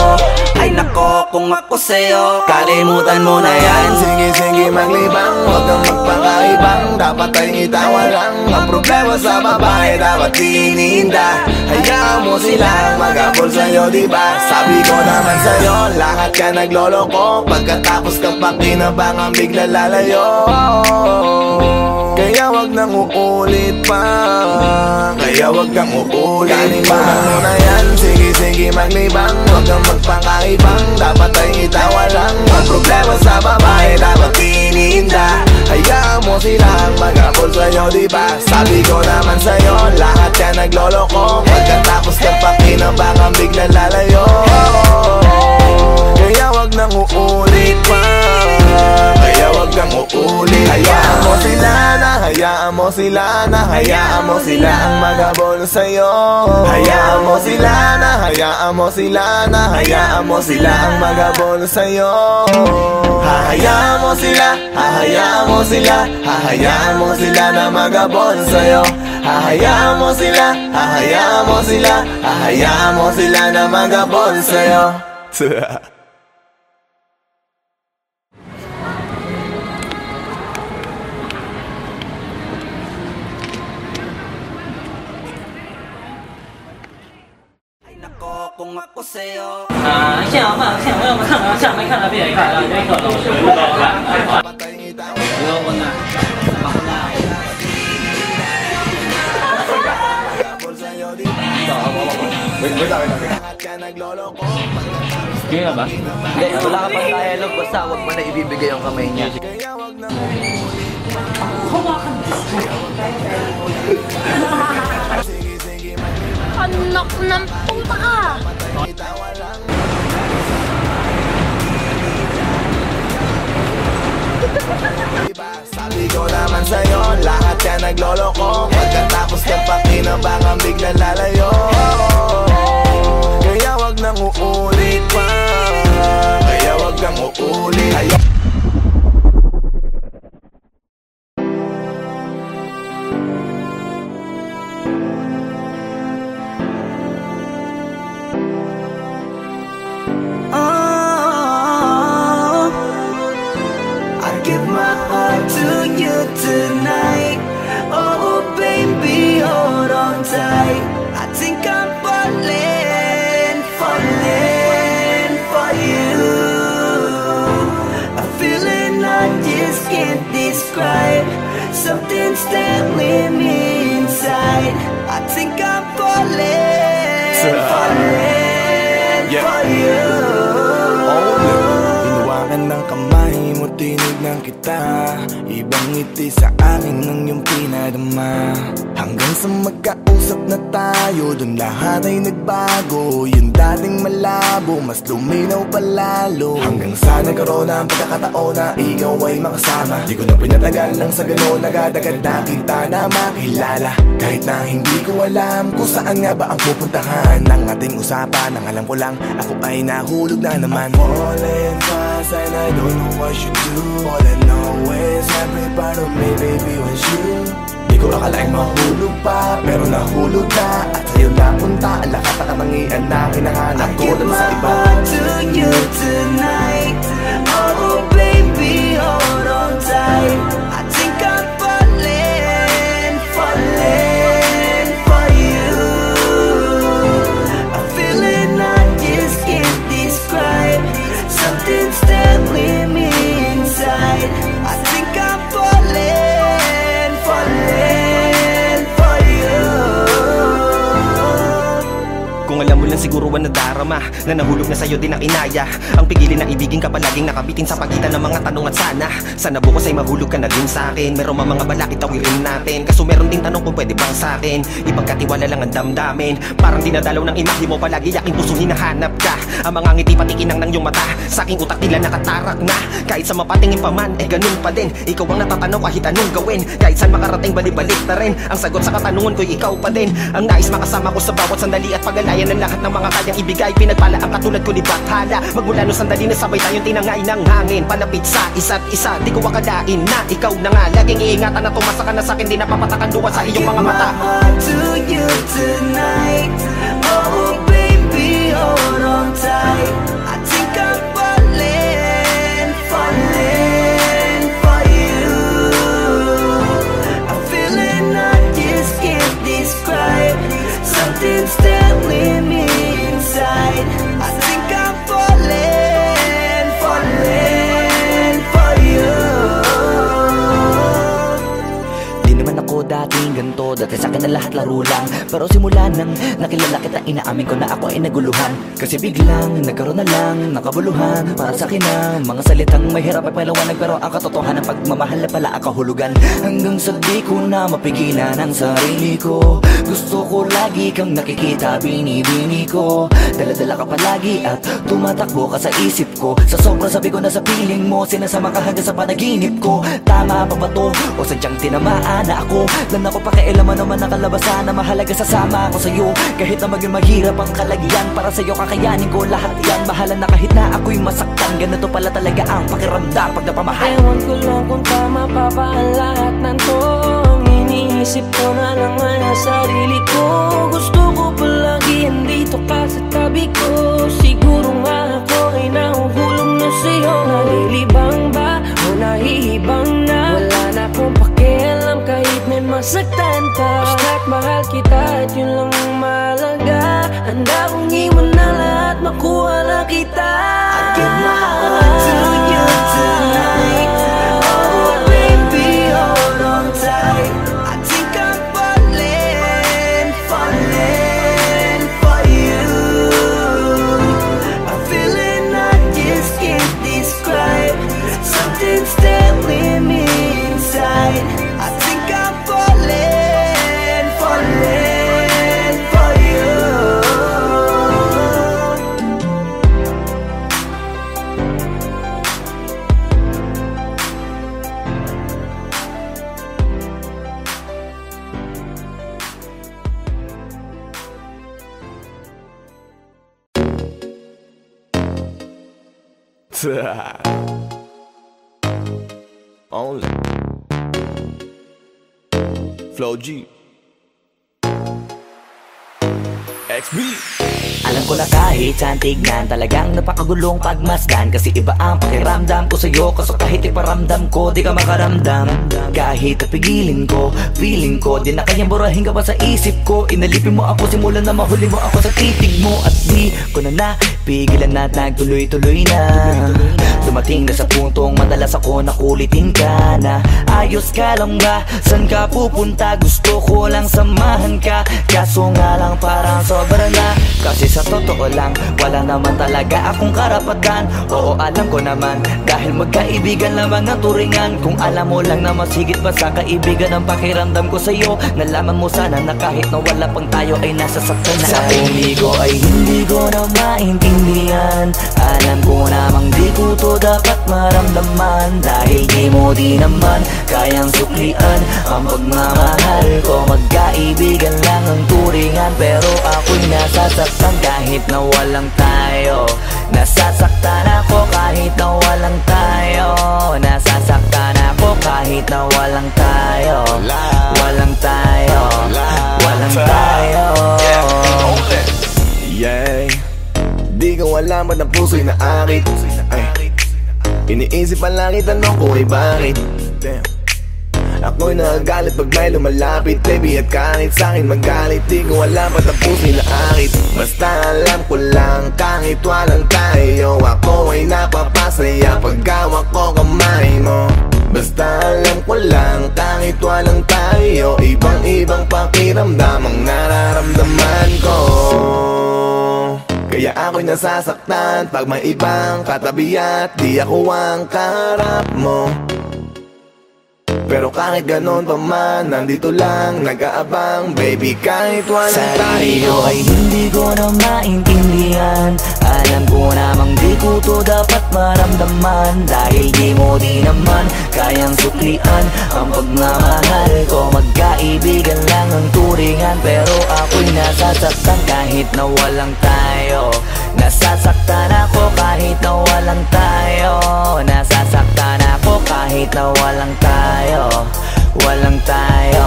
Speaker 3: Ay nako, kung ako sa'yo, kalimutan mo na yan.
Speaker 2: Sige, sige, maglibang, huwag kang magpakaibang. Dapat ay itawa lang ang problema sa babae, dapat iniinda. Hayaan mo silang mag-abol sa'yo, diba? Sabi ko naman sa'yo, lahat ka naglolo ko. Pagkatapos kang pakinabangang bigla lalayo. Kaya wag nang uulit pa. Kaya wag kang uulit pa. Kalimutan mo na yan, sige, sige, maglibang. Huwag kang magpakaibang, dapat ay itawa lang ang problema sa babae, dapat iniinda. Hayaan mo silang mag-abol sa'yo, diba? Sabi ko naman sa'yo, lahat ka naglolo ko. Pagkatapos kang pakinabangang bigla lalayo. Kaya wag nang uulit pa. Kaya wag kang uulit. Hayaan mo sila na, hayaan mo sila na, hayaan mo sila ang mag-abol sa'yo. Hayaan mo sila na, hayaan mo sila na, hayaan mo sila ang mag-abol sa'yo. Hahayaan mo sila, hahayaan mo sila, hahayaan mo sila na mag-abol sa'yo. Hahayaan mo sila, hahayaan mo sila, hahayaan mo sila na mag-abol sa'yo.
Speaker 3: Kung ako sa'yo.
Speaker 15: 现场看，现场要不看啊，下没看到别人看啊，别可能是不高看。不要问呐，Sige na ba?
Speaker 14: Hindi, wala ka pang dialogue, basta huwag mo na ibibigay yung kamay niya.
Speaker 16: Anak ng puta ka!
Speaker 2: Sabi ko naman sa'yo, lahat ka naglolo ko. Pagkatapos kang pakinabangang bigla lalayo. Kaya wag nang uulit pa. Kaya wag kang uulit.
Speaker 3: Tonight, oh baby, hold on tight. I think I'm falling, falling for you. A feeling I just can't describe. Something's staring me inside. I think I'm falling, falling for you.
Speaker 2: Hinawakan ng kamay mo, tinignan kita. Ibang ngiti sa akin ng iyong pinadama. Hanggang sa magkausap na tayo, dun lahat ay nagbago. Yung dating malabo, mas luminaw palalo. Hanggang sa nagkaroon ng pagkakataon na ikaw ay makasama. Di ko na pinatagal lang sa gano'n, nagadagad na kita na makilala. Kahit na hindi ko alam kung saan nga ba ang pupuntahan ng ating usapan. Ang alam ko lang, ako ay nahulog na naman. I'm falling fast and
Speaker 8: I don't know what you do. All I know is every part of me, baby, was you. Di ko akalaing mahulog pa, pero nahulog na. At sa'yo napunta, ang lahat ng katangian na hinahanap ko lang sa iba.
Speaker 2: I give my heart to you tonight. Oh baby, hold on tight. I think I'm falling, falling for you. A feeling I just can't describe. Something's telling me inside. I think I'm falling, falling for you.
Speaker 5: Kung alam mo lang siguro ang nadarama na nahulog na sa'yo din ang inaya. Ang pigilin na ibigin ka palaging nakabitin sa pagitan ng mga tanong at sana bukas ay mahulog ka na din sa'kin. Meron mga balakid tawirin natin, kaso meron ding tanong kung pwede bang sa'kin ipagkatiwala lang ang damdamin. Parang dinadalaw ng imahe mo, palagi aking puso hinahanap ka. Ang mga ngiti patikinang ng iyong mata, sa aking utak tila nakatarak na. Kahit sa mapatingin pa man, ganun pa din. Ikaw ang natatanaw kahit anong gawin. Kahit saan makarating balibalik na rin. Ang sagot sa katanungan ko'y ikaw pa din. Ang nais makasama ko sa bawat sandali at pag-alayan ng lahat ng mga kayang ibigay. Pinagpala ang katulad ko ni Bathala. Magmula no sandali na sabay tayong tinangay ng hangin. Palapit sa isa't isa, di ko akalain na ikaw na nga. Laging iingatan na tumasa ka na sa'kin, di napapatakan duwa sa iyong mga mata.
Speaker 2: I give my heart to you tonight. Oh baby, hold on tight. I think I'm falling, falling for you. A feeling I just can't describe. Something's telling me inside. I think I'm falling, falling for you.
Speaker 14: Di naman ako dating ganito, dati sa'kin na lahat laro lang. Pero simula nang nakilala kita, inaamin ko na ako ay naguluhan. Kasi biglang nagkaroon na lang nakabuluhan. Para sa'kin ang mga salitang mahirap ay paliwanag, pero ang katotohanan pagmamahal na pala ang kahulugan. Hanggang sa di ko na mapigilan ang sarili ko. Gusto ko lagi kang nakikita, binibini ko. Dala-dala ka palagi at tumatakbo ka sa isip ko. Sa sobrang sabi ko na sa piling mo, sinasama ka hanggang sa panaginip ko. Tama pa ba to? O sadyang tinamaan na ako? Lan ako pakialaman naman ang kalabasan na mahalaga, sasama ako sa'yo. Kahit na maging maghirap ang kalagyan, para sa'yo kakayanin ko lahat yan. Bahala na kahit na ako'y masaktan, ganito pala talaga ang pakiramdam pag napamahal.
Speaker 2: Ewan ko lang kung tama pa ba ang lahat ng to. Iniisip ko na lang ang sarili ko. Gusto ko palagi andito ka sa tabi ko. Siguro nga ako ay nahuhulog na sa'yo. Nalilibang ba o nahihibang na? Wala na akong pakialam kahit may masaktan pa. Basta't mahal kita at yun lang ang mahalaga. Handa kong iwan na lahat, makuha lang kita. I give my heart to you tonight. Oh baby, hold on tight. I think I'm falling, falling for you. A feeling I just can't describe. Something's telling me inside. I think I'm falling, falling for you.
Speaker 12: Only Flow G XB.
Speaker 14: Alam ko na kahit saan tignan, talagang napakagulong pagmasdan. Kasi iba ang pakiramdam ko sa'yo, kaso kahit iparamdam ko, di ka makaramdam. Kahit napigilin ko, feeling ko, di na kayang burahin ka pa sa isip ko. Inalipin mo ako, simulan na mahuli mo ako sa titig mo. At di ko na napigilan na nagtuloy-tuloy na. Dumating na sa puntong madalas ako nakulitin ka na. Ayos ka lang ba? San ka pupunta? Gusto ko lang samahan ka. Kaso nga lang parang sobra na. Kasi sa totoo lang, wala naman talaga akong karapatan. Oo, alam ko naman, dahil magkaibigan lamang ang turingan. Kung alam mo lang na mas higit pa sa kaibigan ang pakiramdam ko sa'yo, nalaman mo sana na kahit na wala pang tayo ay nasasaktan na. Sa huli ko ay hindi ko na maintindihan. Alam ko namang di ko to dapat maramdaman. Dahil di mo di naman kayang suklian ang pagmamahal ko. Magkaibigan lang ang turingan, pero ako'y nasasaktan kahit na walang tayo. Nasasaktan ako kahit na walang tayo.
Speaker 8: puso'y naakit. Ay, iniisip pa lagi, tanong ko ay bakit. Damn. Ako'y nagagalit pag may lumalapit, baby, at kahit sa'kin magalit, di ko alam ba't ang puso'y naakit. Basta alam ko lang, kahit walang tayo, ako ay napapasaya pag hawak ko kamay mo. Basta alam ko lang, kahit walang tayo, ibang-ibang pakiramdam ang nararamdaman ko. Kaya ako'y nasasaktan pag may ibang katabi at di ako ang kaharap mo. Pero kahit ganon pa man, nandito lang, nag-aabang, baby, kahit walang tayo.
Speaker 14: Ay hindi ko na maintindihan, alam ko namang di ko to dapat maramdaman. Dahil di mo di naman kayang suklian ang pagmamahal ko. Magkaibigan lang ang turingan, pero ako'y nasasaktan kahit na walang tayo. Nasasaktan ako kahit na walang tayo. Nasasaktan ako kahit na walang tayo. Walang tayo,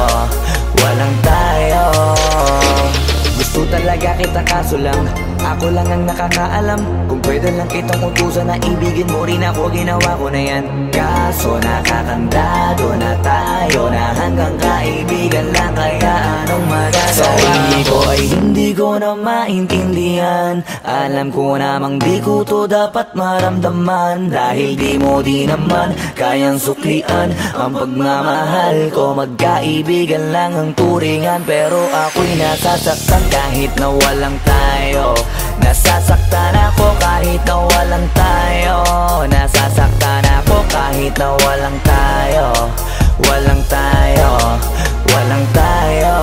Speaker 14: walang tayo. Gusto talaga kita kaso lang ako lang ang nakakaalam. Kung pwede lang kitang utusan na ibigin mo rin ako, ginawa ko na yan. Kaso nakakandado na tayo na hanggang kaibigan lang, kaya anong magagawa? Sarili ko ay hindi ko na maintindihan, alam ko namang di ko to dapat maramdaman. Dahil di mo di naman kayang suklian ang pagmamahal ko. Magkaibigan lang ang turingan, pero ako'y nasasaktan kahit na walang tayo. Nasasaktan ako kahit na walang tayo. Nasasaktan ako kahit na walang tayo. Walang tayo, walang tayo.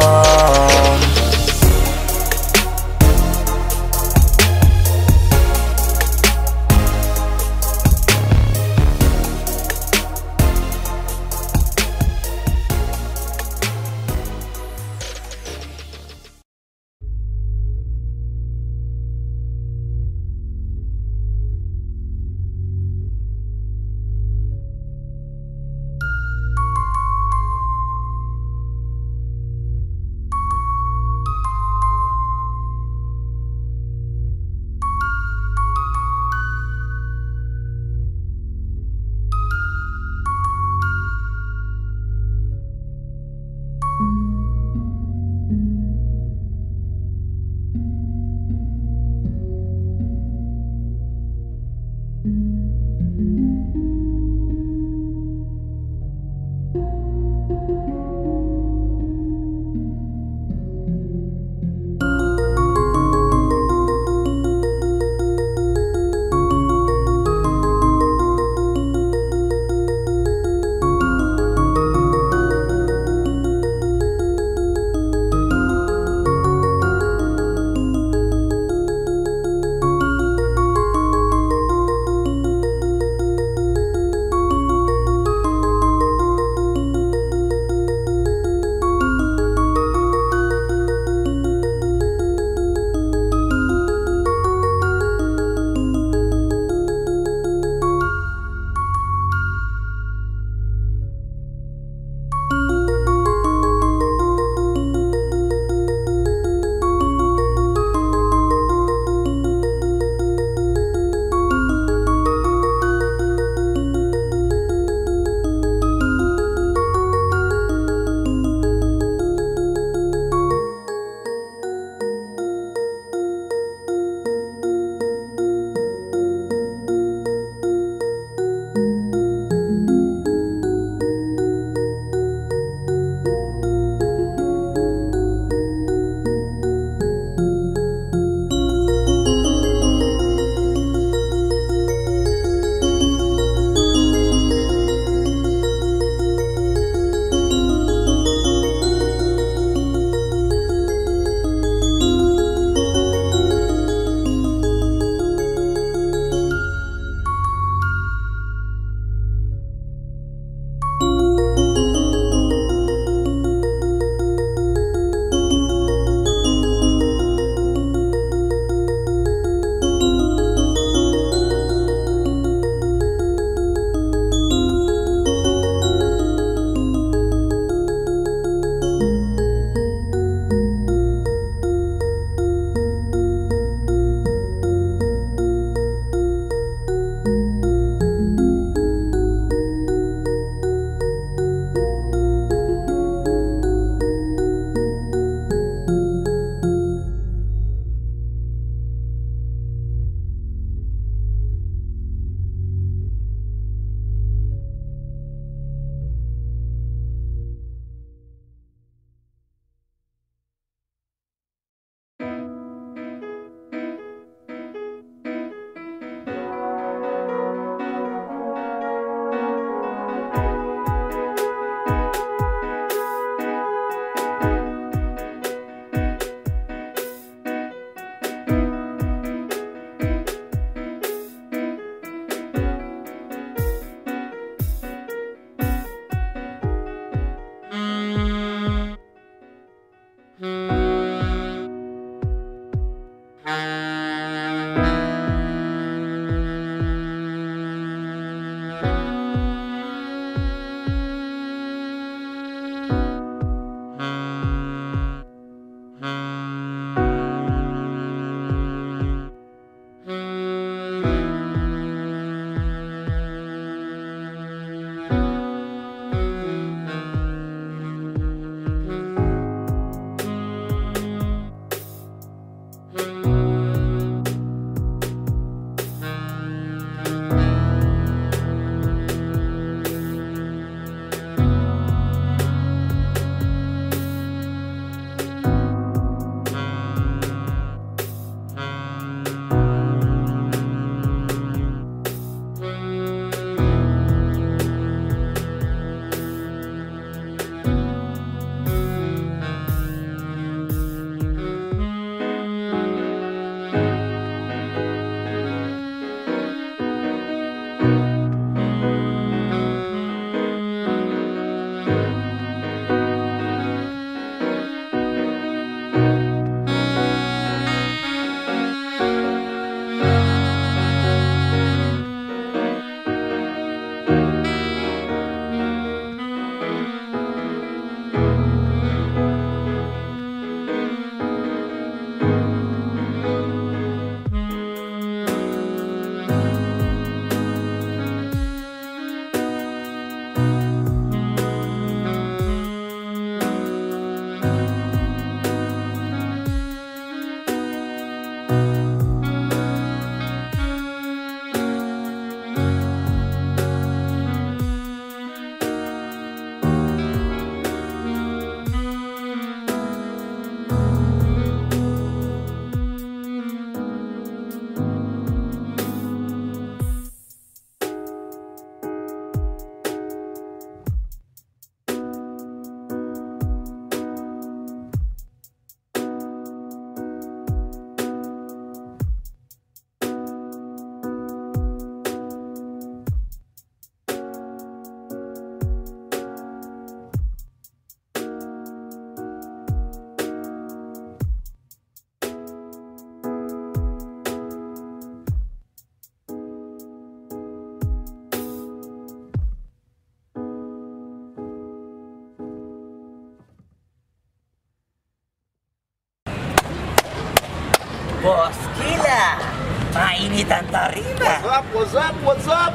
Speaker 14: Boss Kila, mainit ang tarima.
Speaker 12: What's up? What's up?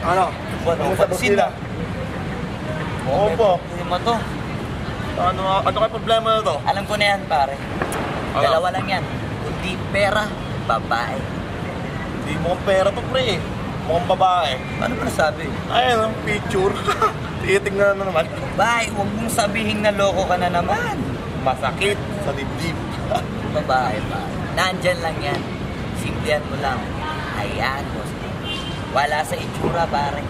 Speaker 12: Ano?
Speaker 14: Ano sa Kila?
Speaker 12: Oo po.
Speaker 14: Hindi mo to.
Speaker 12: Ano kayo problema na to?
Speaker 14: Alam ko na yan, pare. Dalawa lang yan. Kundi pera, babae.
Speaker 12: Hindi mo kong pera to, pre. Mukhang babae.
Speaker 14: Ano ba nasabi?
Speaker 12: Ayan ang picture. Titingnan na naman.
Speaker 14: Babae, huwag mong sabihin na loko ka na naman.
Speaker 12: Masakit sa dibdib.
Speaker 14: Babae pa. Nandyan lang yan. Simplihan mo lang. Ayan, boss. Wala sa itsura, pare.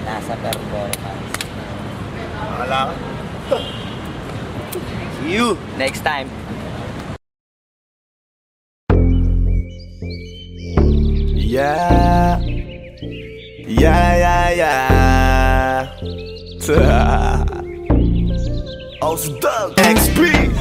Speaker 14: Nasa performance.
Speaker 12: Wala ka. See you
Speaker 14: next time.
Speaker 2: Yeah. Oh, Doug XP.